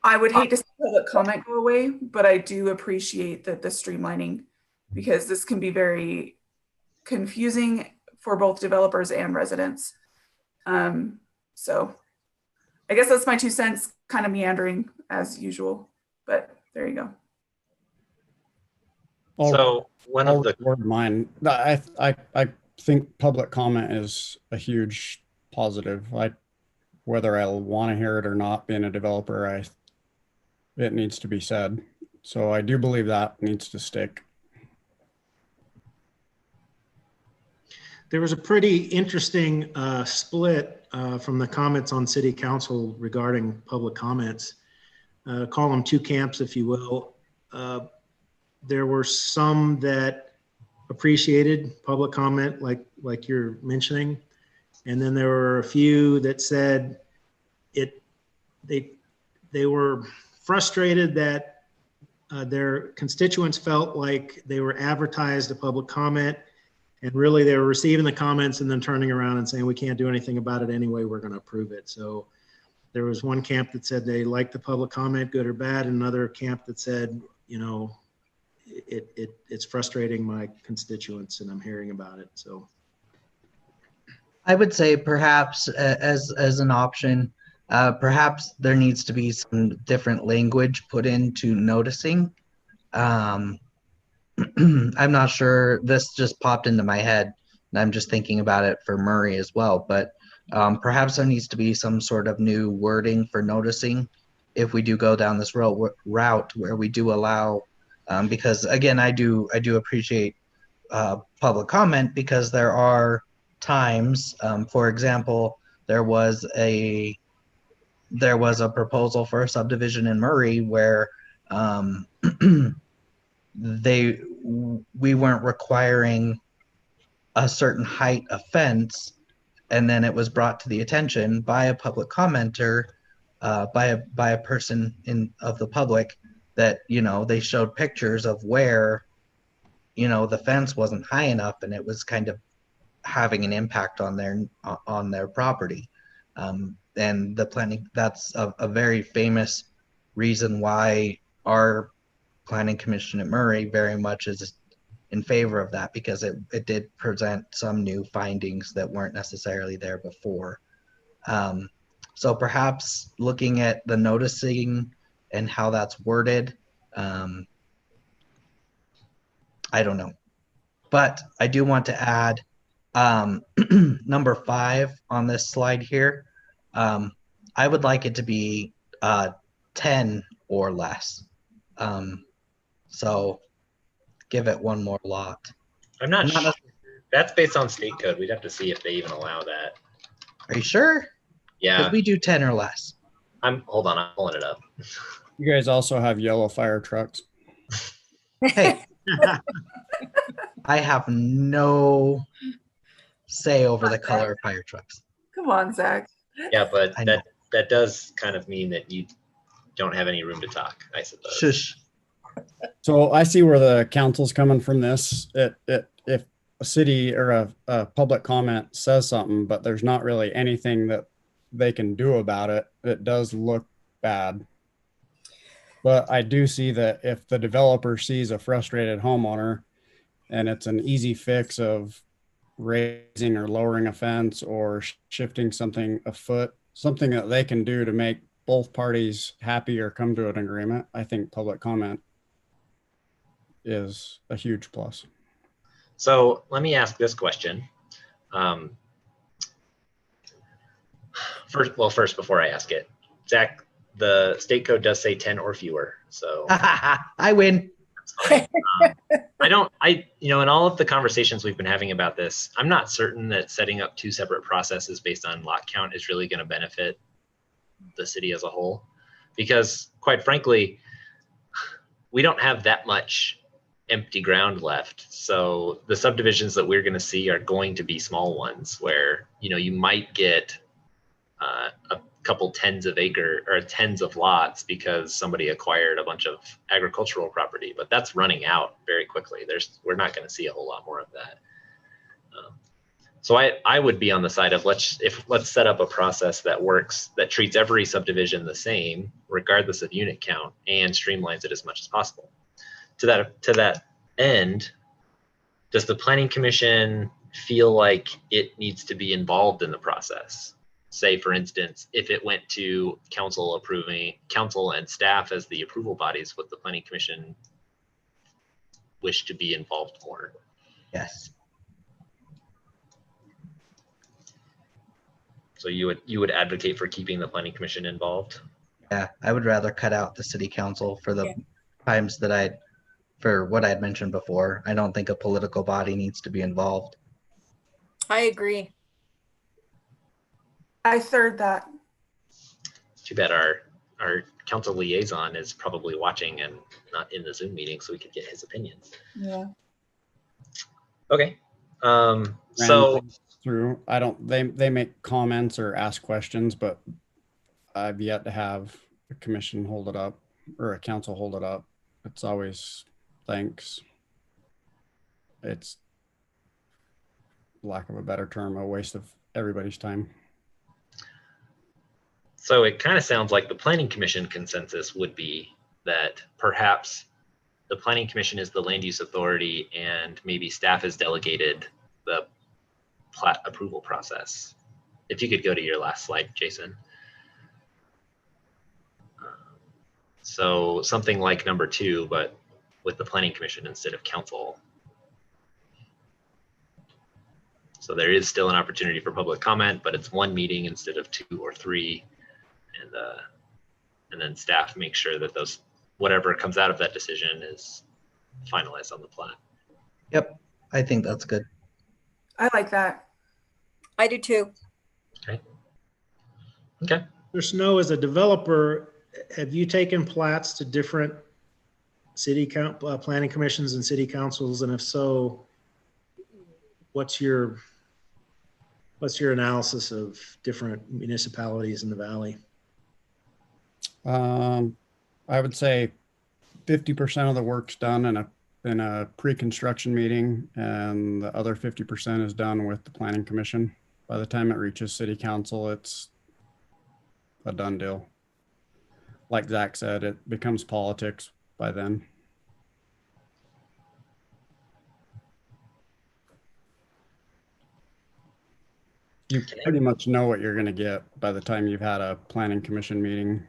I would hate to see public comment go away, but I do appreciate that the streamlining, because this can be very confusing for both developers and residents. So I guess that's my 2 cents, kind of meandering as usual, but there you go. So one of the mine, I think public comment is a huge positive. Whether I'll want to hear it or not, being a developer, it needs to be said. So I do believe that needs to stick. There was a pretty interesting split from the comments on city council regarding public comments. Call them 2 camps, if you will. There were some that appreciated public comment, like you're mentioning, and then there were a few that said they were frustrated that their constituents felt like they were advertised a public comment, and really they were receiving the comments and then turning around and saying, we can't do anything about it anyway, we're going to approve it. So there was one camp that said they liked the public comment, good or bad, and another camp that said, you know, it's frustrating my constituents and I'm hearing about it. So I would say perhaps as an option, perhaps there needs to be some different language put into noticing. I'm not sure, this just popped into my head and I'm just thinking about it for Murray as well, but perhaps there needs to be some sort of new wording for noticing if we do go down this route where we do allow, because again, I do appreciate public comment, because there are times, for example, there was a proposal for a subdivision in Murray where we weren't requiring a certain height of fence, and then it was brought to the attention by a public commenter, by a person of the public, that, you know, they showed pictures of where, you know, the fence wasn't high enough and it was kind of having an impact on their property. And the planning, that's a very famous reason why our planning commission at Murray very much is in favor of that, because it did present some new findings that weren't necessarily there before. So perhaps looking at the noticing and how that's worded, I don't know. But I do want to add number 5 on this slide here. I would like it to be 10 or less. So give it one more lot. I'm not sure. That's based on state code. We'd have to see if they even allow that. Are you sure? Yeah. Because we do 10 or less. Hold on, I'm pulling it up. You guys also have yellow fire trucks. Hey, I have no say over the color of fire trucks. Come on, Zach. Yeah, but that does kind of mean that you don't have any room to talk, I suppose. Shush. So I see where the council's coming from this. If a city or a public comment says something, but there's not really anything that they can do about it, it does look bad. But I do see that if the developer sees a frustrated homeowner and it's an easy fix of raising or lowering a fence or shifting something a foot, something that they can do to make both parties happy or come to an agreement, I think public comment is a huge plus. So let me ask this question. First, before I ask it, Zach, the state code does say 10 or fewer. So I win. I in all of the conversations we've been having about this, I'm not certain that setting up two separate processes based on lot count is really going to benefit the city as a whole, because quite frankly, we don't have that much empty ground left. So the subdivisions that we're going to see are going to be small ones where, you might get a couple tens of lots because somebody acquired a bunch of agricultural property, but that's running out very quickly. We're not going to see a whole lot more of that. So I would be on the side of let's set up a process that works, that treats every subdivision the same, regardless of unit count, and streamlines it as much as possible. To that end, does the Planning Commission feel like it needs to be involved in the process? Say, for instance, if it went to council and staff as the approval bodies, would the Planning Commission wish to be involved more? Yes. So you would advocate for keeping the Planning Commission involved? Yeah, I would rather cut out the city council for the times that for what I had mentioned before. I don't think a political body needs to be involved. I agree. I third that. Too bad our council liaison is probably watching and not in the Zoom meeting, so we could get his opinion. Yeah. Okay. So through, they make comments or ask questions, but I've yet to have a commission hold it up or a council hold it up. It's always thanks. It's, lack of a better term, a waste of everybody's time. So it kind of sounds like the Planning Commission consensus would be that perhaps the Planning Commission is the land use authority and maybe staff has delegated the plat approval process. If you could go to your last slide, Jason. So something like number 2, but with the Planning Commission instead of council. So there is still an opportunity for public comment, but it's 1 meeting instead of 2 or 3. And then staff make sure that whatever comes out of that decision is finalized on the plat. Yep, I think that's good. I like that. I do too. Okay. For Snow, as a developer, have you taken plats to different planning commissions and city councils? And if so, what's your analysis of different municipalities in the valley? I would say 50% of the work's done in a pre-construction meeting, and the other 50% is done with the Planning Commission. By the time it reaches City Council, it's a done deal. Like Zach said, it becomes politics by then. You pretty much know what you're going to get by the time you've had a Planning Commission meeting.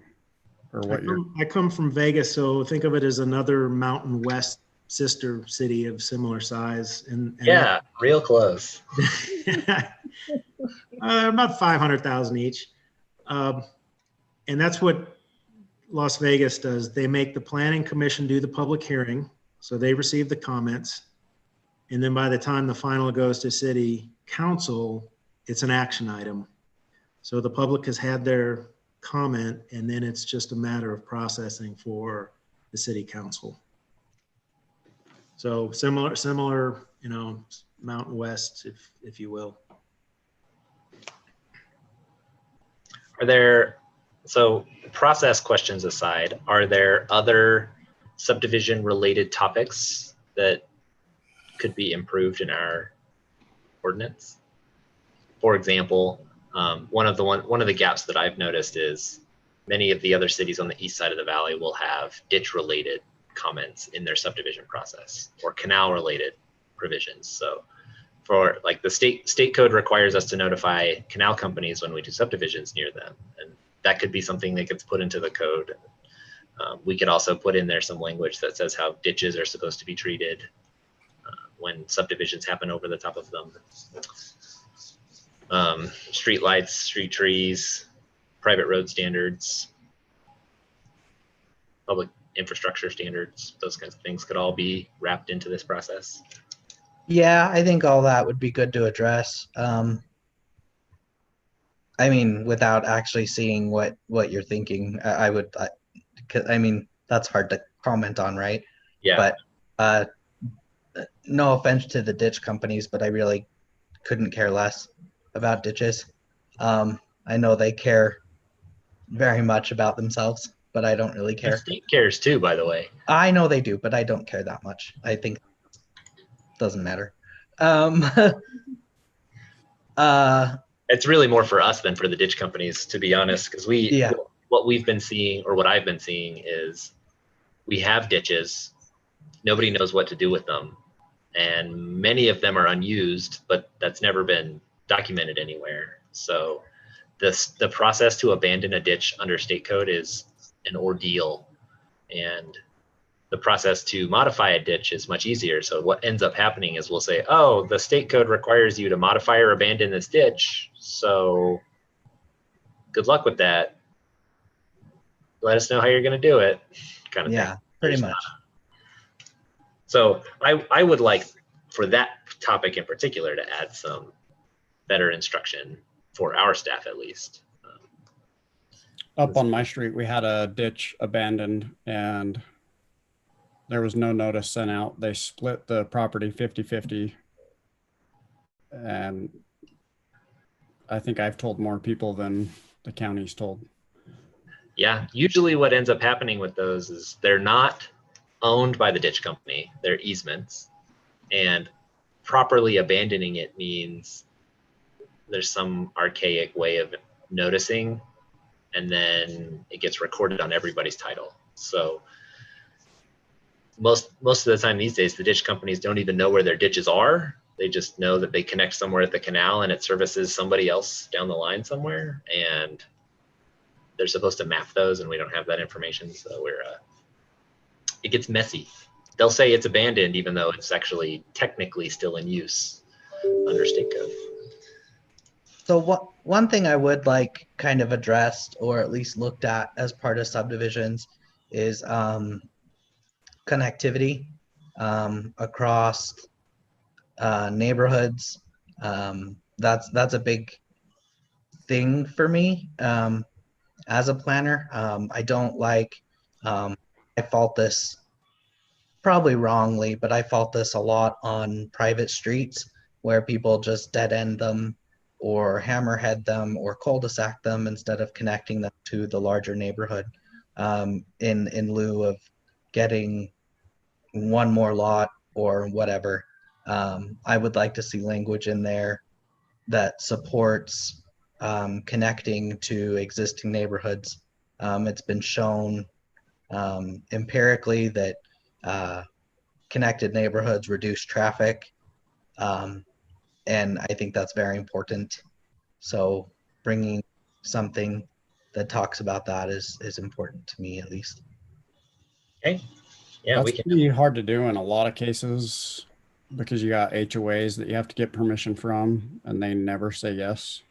Or what I come from Vegas, so think of it as another Mountain West sister city of similar size. And yeah, real close. About 500,000 each. And that's what Las Vegas does. They make the Planning Commission do the public hearing. So they receive the comments. And then by the time the final goes to City Council, it's an action item. So the public has had their comment, and then it's just a matter of processing for the City Council. So similar, Mountain West, if you will. So process questions aside, are there other subdivision related topics that could be improved in our ordinance? For example, one of the gaps that I've noticed is many of the other cities on the east side of the valley will have ditch related comments in their subdivision process or canal related provisions. So for like the state code requires us to notify canal companies when we do subdivisions near them. And that could be something that gets put into the code. We could also put in there some language that says how ditches are supposed to be treated when subdivisions happen over the top of them. Street lights, street trees, private road standards, public infrastructure standards, those kinds of things could all be wrapped into this process. Yeah, I think all that would be good to address. I mean, without actually seeing what you're thinking, I mean, that's hard to comment on, right? Yeah. But no offense to the ditch companies, but I really couldn't care less about ditches. I know they care very much about themselves, but I don't really The care. state cares too, by the way. I know they do, but I don't care that much. I think it doesn't matter. It's really more for us than for the ditch companies, to be honest, because what we've been seeing, or what I've been seeing, is we have ditches. Nobody knows what to do with them. And many of them are unused, but that's never been documented anywhere. So the process to abandon a ditch under state code is an ordeal. And the process to modify a ditch is much easier. So what ends up happening is we'll say, oh, the state code requires you to modify or abandon this ditch. So good luck with that. Let us know how you're going to do it, kind of thing. Yeah, pretty much. So I would like for that topic in particular to add some better instruction for our staff, at least. Up on my street, we had a ditch abandoned and there was no notice sent out. They split the property 50-50. And I think I've told more people than the county's told. Yeah, usually what ends up happening with those is they're not owned by the ditch company, they're easements. And properly abandoning it means there's some archaic way of noticing, and then it gets recorded on everybody's title. So most of the time these days, the ditch companies don't even know where their ditches are. They just know that they connect somewhere at the canal and it services somebody else down the line somewhere. And they're supposed to map those, and we don't have that information. So it gets messy. They'll say it's abandoned, even though it's actually technically still in use under state code. So one thing I would like kind of addressed, or at least looked at as part of subdivisions, is connectivity across neighborhoods. That's a big thing for me as a planner. I don't like, I fault this probably wrongly, but I fault this a lot on private streets where people just dead end them or hammerhead them or cul-de-sac them instead of connecting them to the larger neighborhood in lieu of getting one more lot or whatever. I would like to see language in there that supports connecting to existing neighborhoods. It's been shown empirically that connected neighborhoods reduce traffic. And I think that's very important. So bringing something that talks about that is important to me, at least. Okay. Yeah, that's pretty hard to do in a lot of cases because you got HOAs that you have to get permission from and they never say yes.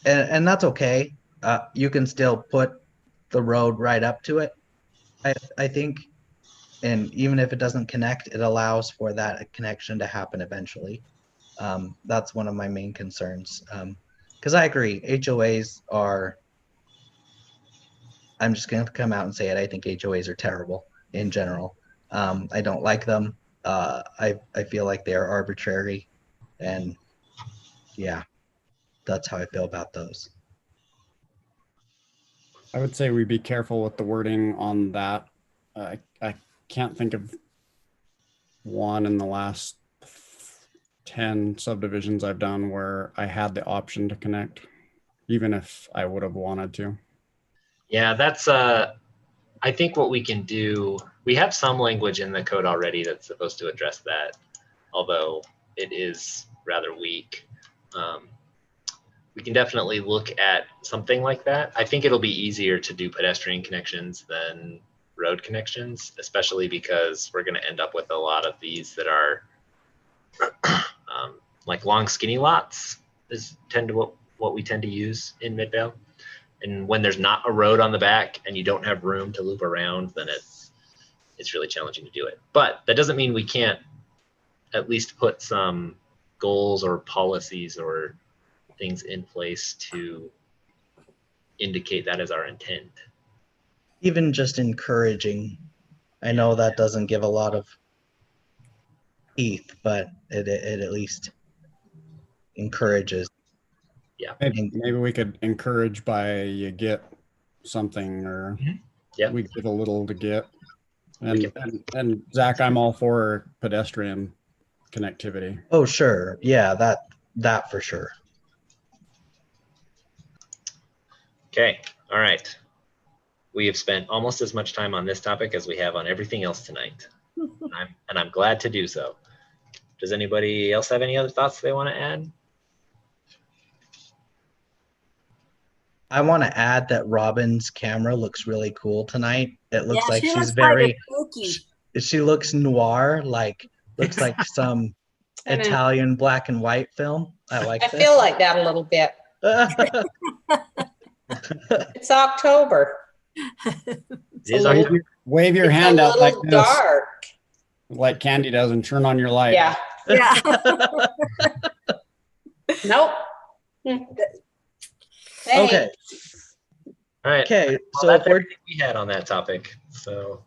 And that's okay. You can still put the road right up to it, I think. And even if it doesn't connect, it allows for that connection to happen eventually. That's one of my main concerns. Because I agree, HOAs are, I'm just going to come out and say it, I think HOAs are terrible in general. I don't like them. I feel like they are arbitrary. And yeah, that's how I feel about those. I would say we be careful with the wording on that. I can't think of one in the last 10 subdivisions I've done where I had the option to connect, even if I would have wanted to. Yeah, that's, I think what we can do, we have some language in the code already that's supposed to address that, although it is rather weak. We can definitely look at something like that. I think it'll be easier to do pedestrian connections than road connections, especially because we're going to end up with a lot of these that are like long skinny lots is what we tend to use in Midvale. And when there's not a road on the back and you don't have room to loop around, then it's really challenging to do it. But that doesn't mean we can't at least put some goals or policies or things in place to indicate that as our intent. Even just encouraging. I know that doesn't give a lot of teeth, but it at least encourages. Yeah. Maybe we could encourage by you get something, or Yeah. we give a little to get. And Zach, I'm all for pedestrian connectivity. Oh, sure. Yeah, that for sure. Okay. All right. We have spent almost as much time on this topic as we have on everything else tonight. and I'm glad to do so. Does anybody else have any other thoughts they want to add? I want to add that Robin's camera looks really cool tonight. It looks like she she's looks very, spooky. she looks noir, looks like some I know. Italian black and white film. I like I this. feel like that a little bit. It's October. It is October. Wave your It's hand a out like little this, dark. like Candy does, and turn on your light. Yeah. Yeah. Nope. Hey, Okay. All right. Okay. Well, So that's if we're everything we had on that topic. So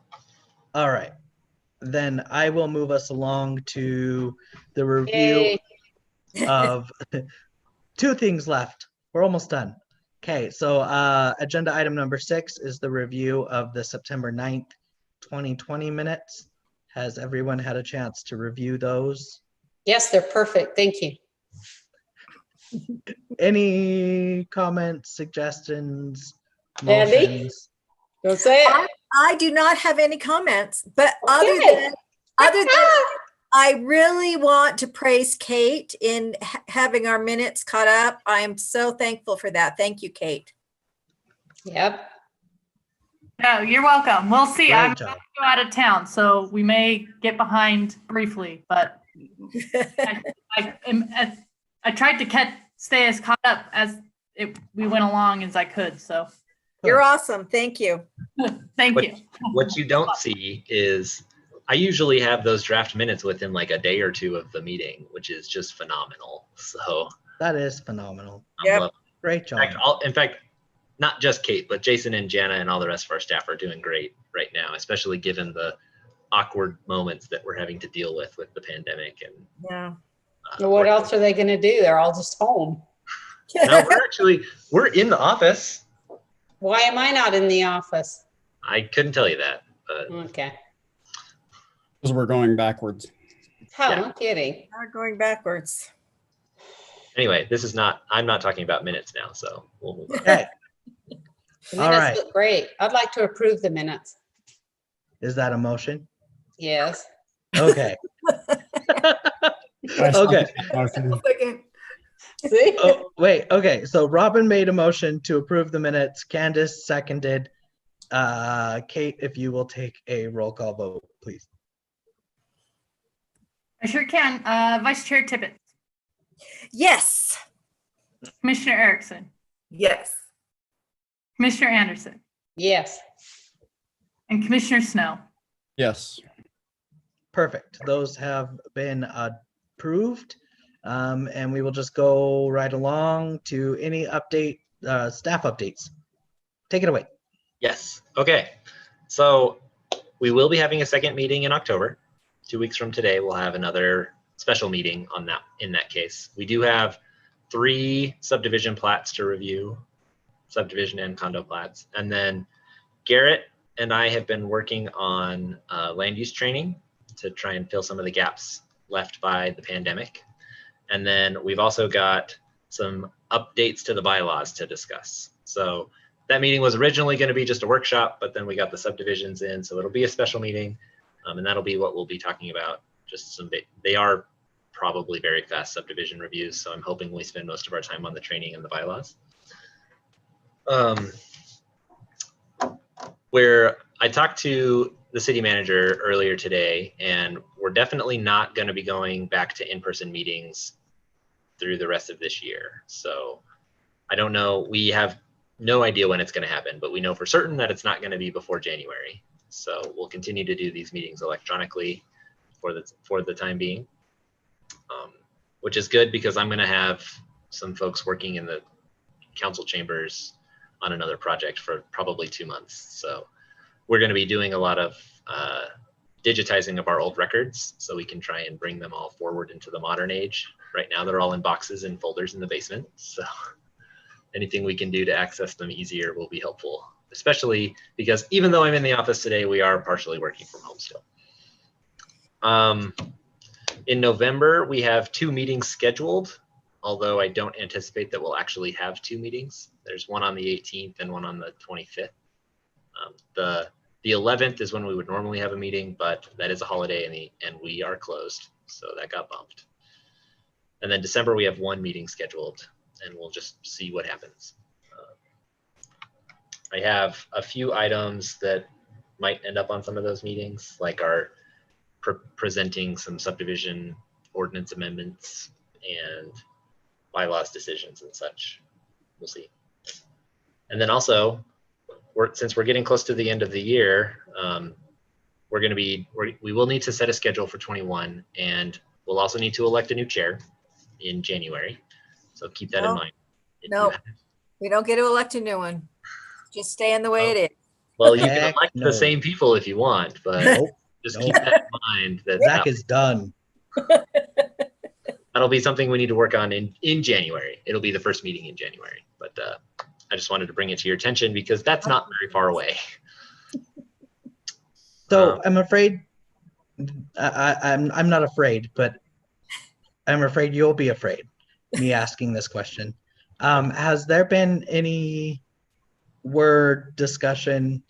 all right, then I will move us along to the review Yay. of two things left. We're almost done. Okay, so agenda item number 6 is the review of the September 9th, 2020 minutes. Has everyone had a chance to review those? Yes, they're perfect. Thank you. Any comments, suggestions, Andy? motions? Don't say it. I do not have any comments, but Okay. other than I really want to praise Kate in having our minutes caught up. I am so thankful for that. Thank you, Kate. Yep. No, you're welcome. We'll see. Great I'm job. going to go out of town, so we may get behind briefly, but I tried to stay as caught up as we went along as I could. So You're awesome. Thank you. thank you. what you don't see is I usually have those draft minutes within like a day or two of the meeting, which is just phenomenal. So That is phenomenal. I'm Yep. loving Great it. job. In fact, not just Kate, but Jason and Jana and all the rest of our staff are doing great right now, especially given the awkward moments that we're having to deal with the pandemic. And Yeah. What else are they going to do? They're all just home. No, we're in the office. Why am I not in the office? I couldn't tell you that, but Okay. Because we're going backwards. How? Yeah. No kidding. We're going backwards. anyway, I'm not talking about minutes now, so we'll move on. Okay, The All minutes right. look great. I'd like to approve the minutes. is that a motion? Yes. Okay. I saw Okay. that motion. Second. See? Oh, wait. Okay. So Robin made a motion to approve the minutes. Candace seconded. Kate, if you will take a roll call vote, please. I sure can. Vice Chair Tippett, Yes. Commissioner Erickson, Yes. Commissioner Anderson, Yes. and Commissioner Snow. Yes. Perfect. Those have been approved. And we will just go right along to any staff updates. Take it away. Yes. Okay. So we will be having a second meeting in October. 2 weeks from today, we'll have another special meeting on that. In that case, we do have 3 subdivision plats to review, subdivision and condo plats. And then Garrett and I have been working on land use training to try and fill some of the gaps left by the pandemic. And then we've also got some updates to the bylaws to discuss. So that meeting was originally going to be just a workshop, but then we got the subdivisions in, so it'll be a special meeting. And that'll be what we'll be talking about. Just they are probably very fast subdivision reviews, so I'm hoping we spend most of our time on the training and the bylaws. Where I talked to the city manager earlier today, and we're definitely not going to be going back to in-person meetings through the rest of this year. So I don't know, we have no idea when it's going to happen, but we know for certain that it's not going to be before January. So we'll continue to do these meetings electronically for the time being, which is good because I'm going to have some folks working in the council chambers on another project for probably 2 months. So we're going to be doing a lot of digitizing of our old records so we can try and bring them all forward into the modern age. Right now, they're all in boxes and folders in the basement. So anything we can do to access them easier will be helpful, especially because even though I'm in the office today, we are partially working from home still. In November, we have 2 meetings scheduled, although I don't anticipate that we'll actually have 2 meetings. There's one on the 18th and one on the 25th. The 11th is when we would normally have a meeting, but that is a holiday and we are closed, so that got bumped. And then December, we have 1 meeting scheduled, and we'll just see what happens. I have a few items that might end up on some of those meetings, like our presenting some subdivision ordinance amendments and bylaws decisions and such. We'll see. And then also, since we're getting close to the end of the year, we will need to set a schedule for 21, and we'll also need to elect a new chair in January. So keep that in mind. No, we don't get to elect a new one. Just stay in the way it is. Well, you can elect the same people if you want, but just keep that in mind. That Zach is done. That'll be something we need to work on in January. It'll be the first meeting in January, but I just wanted to bring it to your attention because that's not very far away. So I'm afraid, I'm not afraid, but I'm afraid you'll be afraid, me asking this question. Has there been any word, discussion,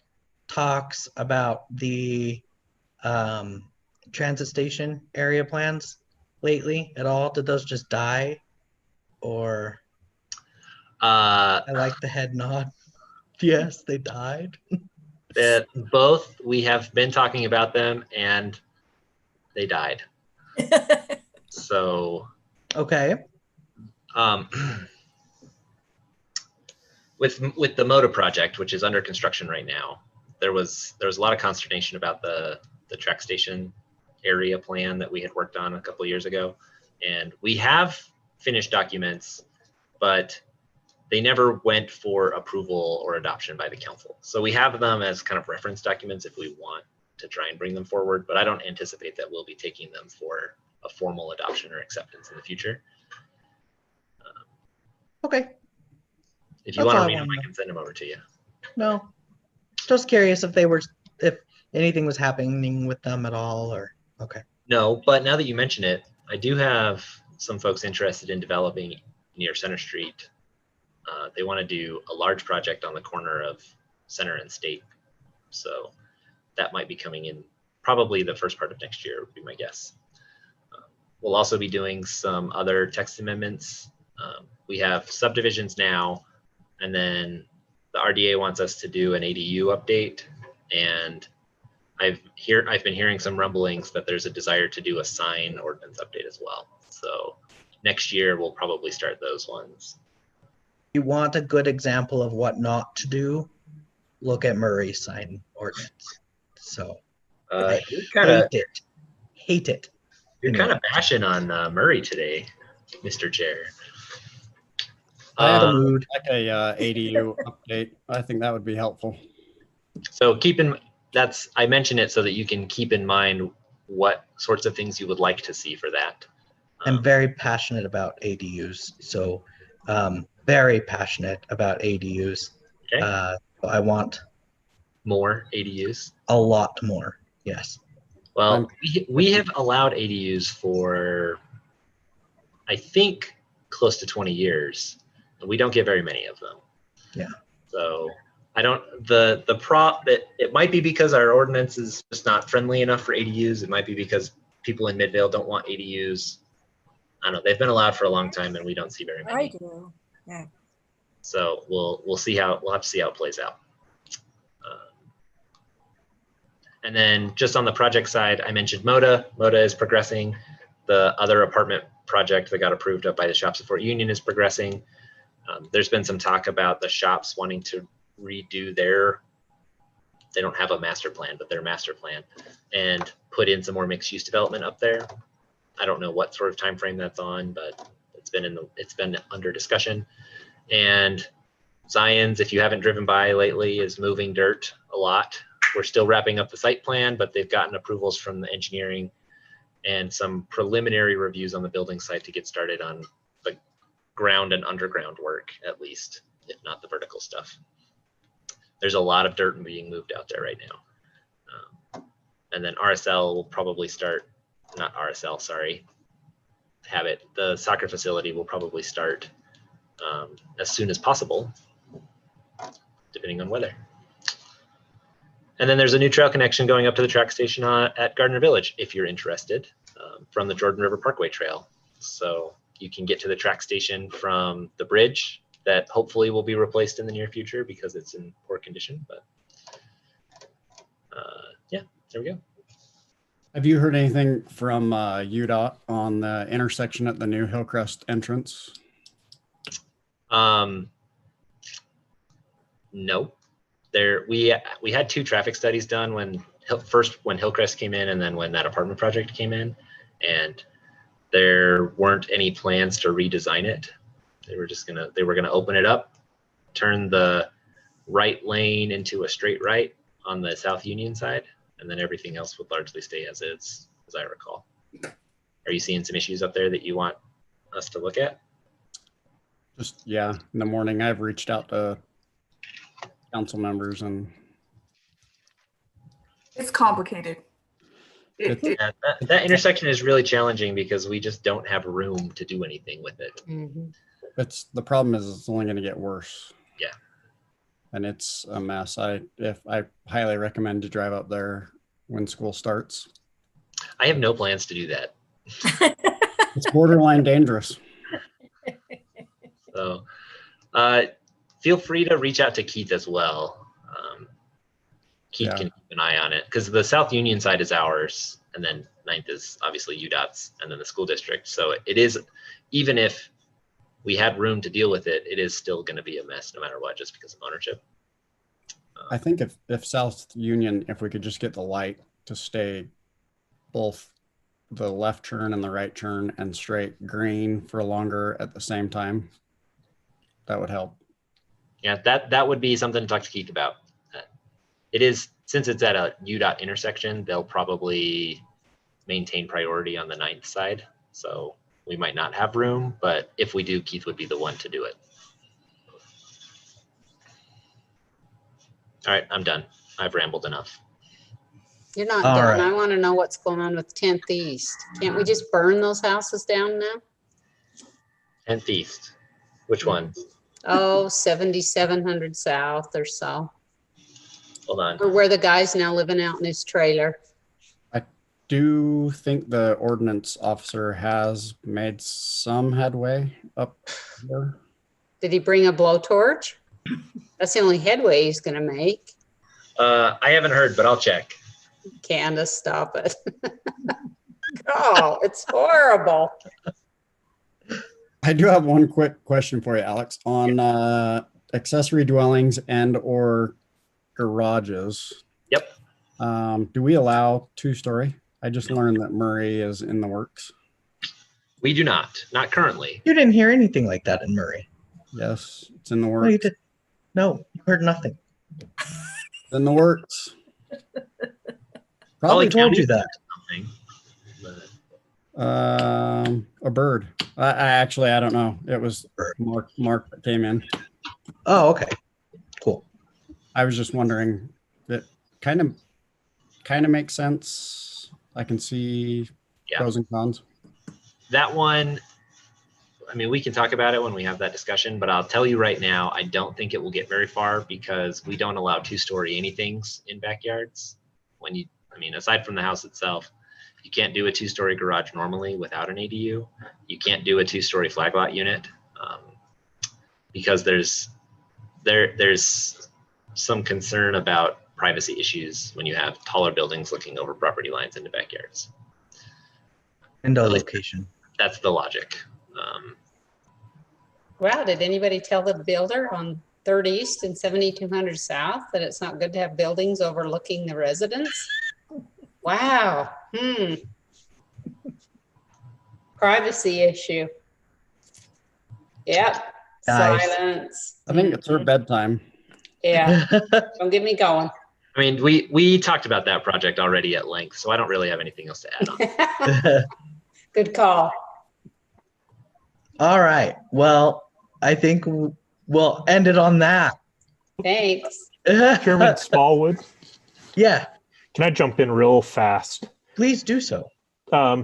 talks about the transit station area plans lately at all? Did those just die? Or I like the head nod. Yes, they died. Both, we have been talking about them and they died. So okay. With the MOTA project, which is under construction right now, there was a lot of consternation about the track station area plan that we had worked on a couple of years ago, and we have finished documents, but they never went for approval or adoption by the council. So we have them as kind of reference documents if we want to try and bring them forward, but I don't anticipate that we'll be taking them for a formal adoption or acceptance in the future. Okay. If you want to read them, I can send them over to you. No, just curious if anything was happening with them at all, or okay. No, but now that you mention it, I do have some folks interested in developing near Center Street. They want to do a large project on the corner of Center and State. So that might be coming in probably the first part of next year would be my guess. We'll also be doing some other text amendments. We have subdivisions now, and then the RDA wants us to do an ADU update. And I've been hearing some rumblings that there's a desire to do a sign ordinance update as well. So next year we'll probably start those ones. You want a good example of what not to do? Look at Murray's sign ordinance. So I hate it. You're kind of bashing on Murray today, Mr. Chair. I have like a ADU update. I think that would be helpful. So I mention it so that you can keep in mind what sorts of things you would like to see for that. I'm very passionate about ADUs. So very passionate about ADUs. Okay. I want more ADUs. A lot more. Yes. Well, we have allowed ADUs for, I think, close to 20 years. And we don't get very many of them. Yeah. So I don't, it might be because our ordinance is just not friendly enough for ADUs. It might be because people in Midvale don't want ADUs. I don't know. They've been allowed for a long time and we don't see very many. I do. Yeah. So we'll have to see how it plays out. And then just on the project side, I mentioned MOTA. MOTA is progressing. The other apartment project that got approved up by the Shops at Fort Union is progressing. There's been some talk about the shops wanting to redo they don't have a master plan, but their master plan, and put in some more mixed use development up there. I don't know what sort of time frame that's on, but it's been under discussion. And Zion's, if you haven't driven by lately, is moving dirt a lot. We're still wrapping up the site plan, but they've gotten approvals from the engineering and some preliminary reviews on the building site to get started on the ground and underground work, at least, if not the vertical stuff. There's a lot of dirt being moved out there right now. And then RSL will probably start, not RSL, sorry, the soccer facility will probably start as soon as possible, depending on weather. And then there's a new trail connection going up to the track station at Gardner Village, if you're interested, from the Jordan River Parkway Trail. So you can get to the track station from the bridge that hopefully will be replaced in the near future because it's in poor condition. But yeah, there we go. Have you heard anything from UDOT on the intersection at the new Hillcrest entrance? No. We had 2 traffic studies done when Hillcrest came in and then when that apartment project came in, and there weren't any plans to redesign it. They were gonna open it up, turn the right lane into a straight right on the South Union side, and then everything else would largely stay as is, as I recall. Are you seeing some issues up there that you want us to look at? Just, yeah, in the morning I've reached out to council members and It's complicated. Yeah, that intersection is really challenging because we just don't have room to do anything with it. the problem is it's only going to get worse. Yeah. And it's a mess. I highly recommend to drive up there when school starts. I have no plans to do that. It's borderline dangerous. So feel free to reach out to Keith as well. Keith can keep an eye on it because the South Union side is ours, and then 9th is obviously UDOT's, and then the school district. So it is, even if we had room to deal with it, it is still going to be a mess no matter what, just because of ownership. I think if South Union, if we could just get the light to stay both the left turn and the right turn and straight green for longer at the same time, that would help. Yeah, that would be something to talk to Keith about. It is, since it's at a UDOT intersection, they'll probably maintain priority on the 9th side. So we might not have room, but if we do, Keith would be the one to do it. All right, I'm done. I've rambled enough. You're not All done. right. I want to know what's going on with 10th East. Can't we just burn those houses down now? 10th East. Which one? Oh, 7700 South or so. Hold on. Or where the guy's now living out in his trailer. I do think the ordinance officer has made some headway up there. Did he bring a blowtorch? That's the only headway he's going to make. I haven't heard, but I'll check. Candace, stop it. Oh, it's horrible. I do have one quick question for you, Alex, on accessory dwellings and or garages. Yep. Do we allow 2-story? I just learned that Murray is in the works. We do not currently. You didn't hear anything like that in Murray. Yes, it's in the No, works. you did. No, you heard nothing. It's in the works. Probably Probably told you that. Something, but A bird. I don't know. It was Mark that came in. Oh, okay. Cool. I was just wondering. It kind of makes sense. I can see pros and cons. that one, I mean, we can talk about it when we have that discussion, but I'll tell you right now, I don't think it will get very far because we don't allow 2-story anythings in backyards. Aside from the house itself, you can't do a 2-story garage normally without an ADU. You can't do a 2-story flag lot unit because there's some concern about privacy issues when you have taller buildings looking over property lines into backyards. Endo location. That's the logic. Wow, did anybody tell the builder on 3rd East and 7200 South that it's not good to have buildings overlooking the residents? Wow. Privacy issue. Yep. Nice. Silence. I think it's her bedtime. Yeah. Don't get me going. I mean, we talked about that project already at length, so I don't really have anything else to add on. Good call. All right. Well, I think we'll end it on that. Thanks. Chairman Smallwood, Yeah, can I jump in real fast? please do so.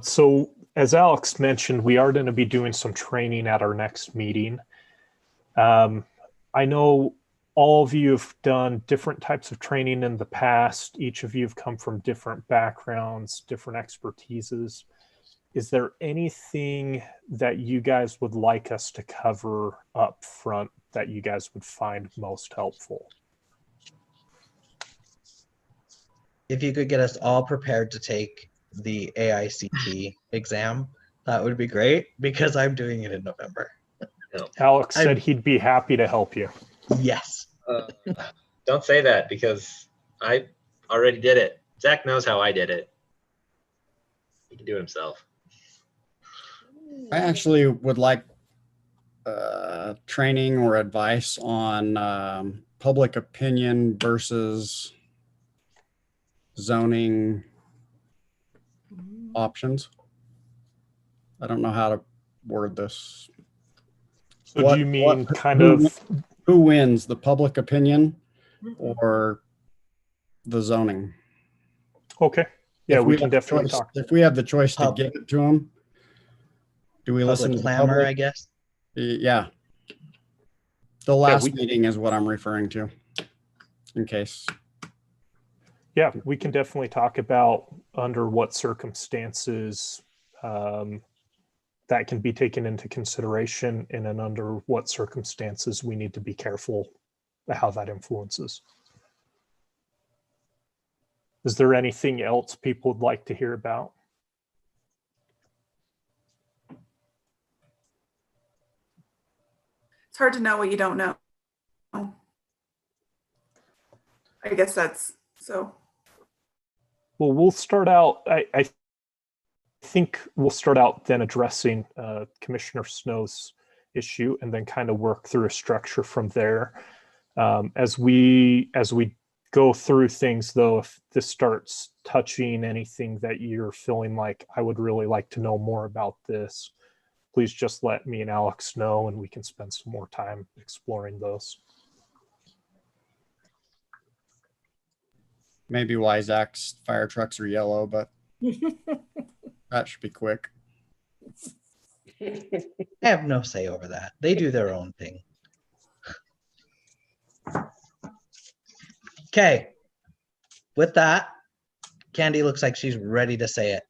So as Alex mentioned, we are going to be doing some training at our next meeting. I know all of you have done different types of training in the past. Each of you have come from different backgrounds, different expertises. Is there anything that you guys would like us to cover up front that you guys would find most helpful? If you could get us all prepared to take the AICT exam, that would be great because I'm doing it in November. Alex said he'd be happy to help you. Yes. Don't say that because I already did it. Zach knows how I did it. He can do it himself. I actually would like training or advice on public opinion versus zoning options. I don't know how to word this. So do you mean kind of who wins, the public opinion or the zoning? Okay. Yeah, If we have can the definitely choice- talk. If we have the choice to give it to them, do we listen to Public the clamor, public? I guess. Yeah. The last we- meeting is what I'm referring to, in case. Yeah, we can definitely talk about under what circumstances that can be taken into consideration and then under what circumstances we need to be careful how that influences. Is there anything else people would like to hear about? It's hard to know what you don't know. I guess that's so. Well, we'll start out, I think we'll start out then addressing Commissioner Snow's issue and then kind of work through a structure from there. As we go through things, though, if this starts touching anything that you're feeling like, I would really like to know more about this, please just let me and Alex know and we can spend some more time exploring those. Maybe why Zach's fire trucks are yellow, but that should be quick. I have no say over that. They do their own thing. Okay. With that, Candy looks like she's ready to say it.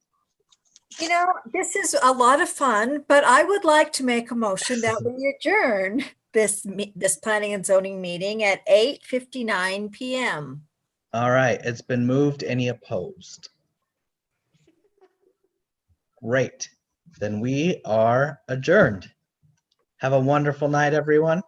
You know, this is a lot of fun, but I would like to make a motion that we adjourn this planning and zoning meeting at 8:59 p.m. All right. It's been moved. Any opposed? Great. Then we are adjourned. Have a wonderful night, everyone.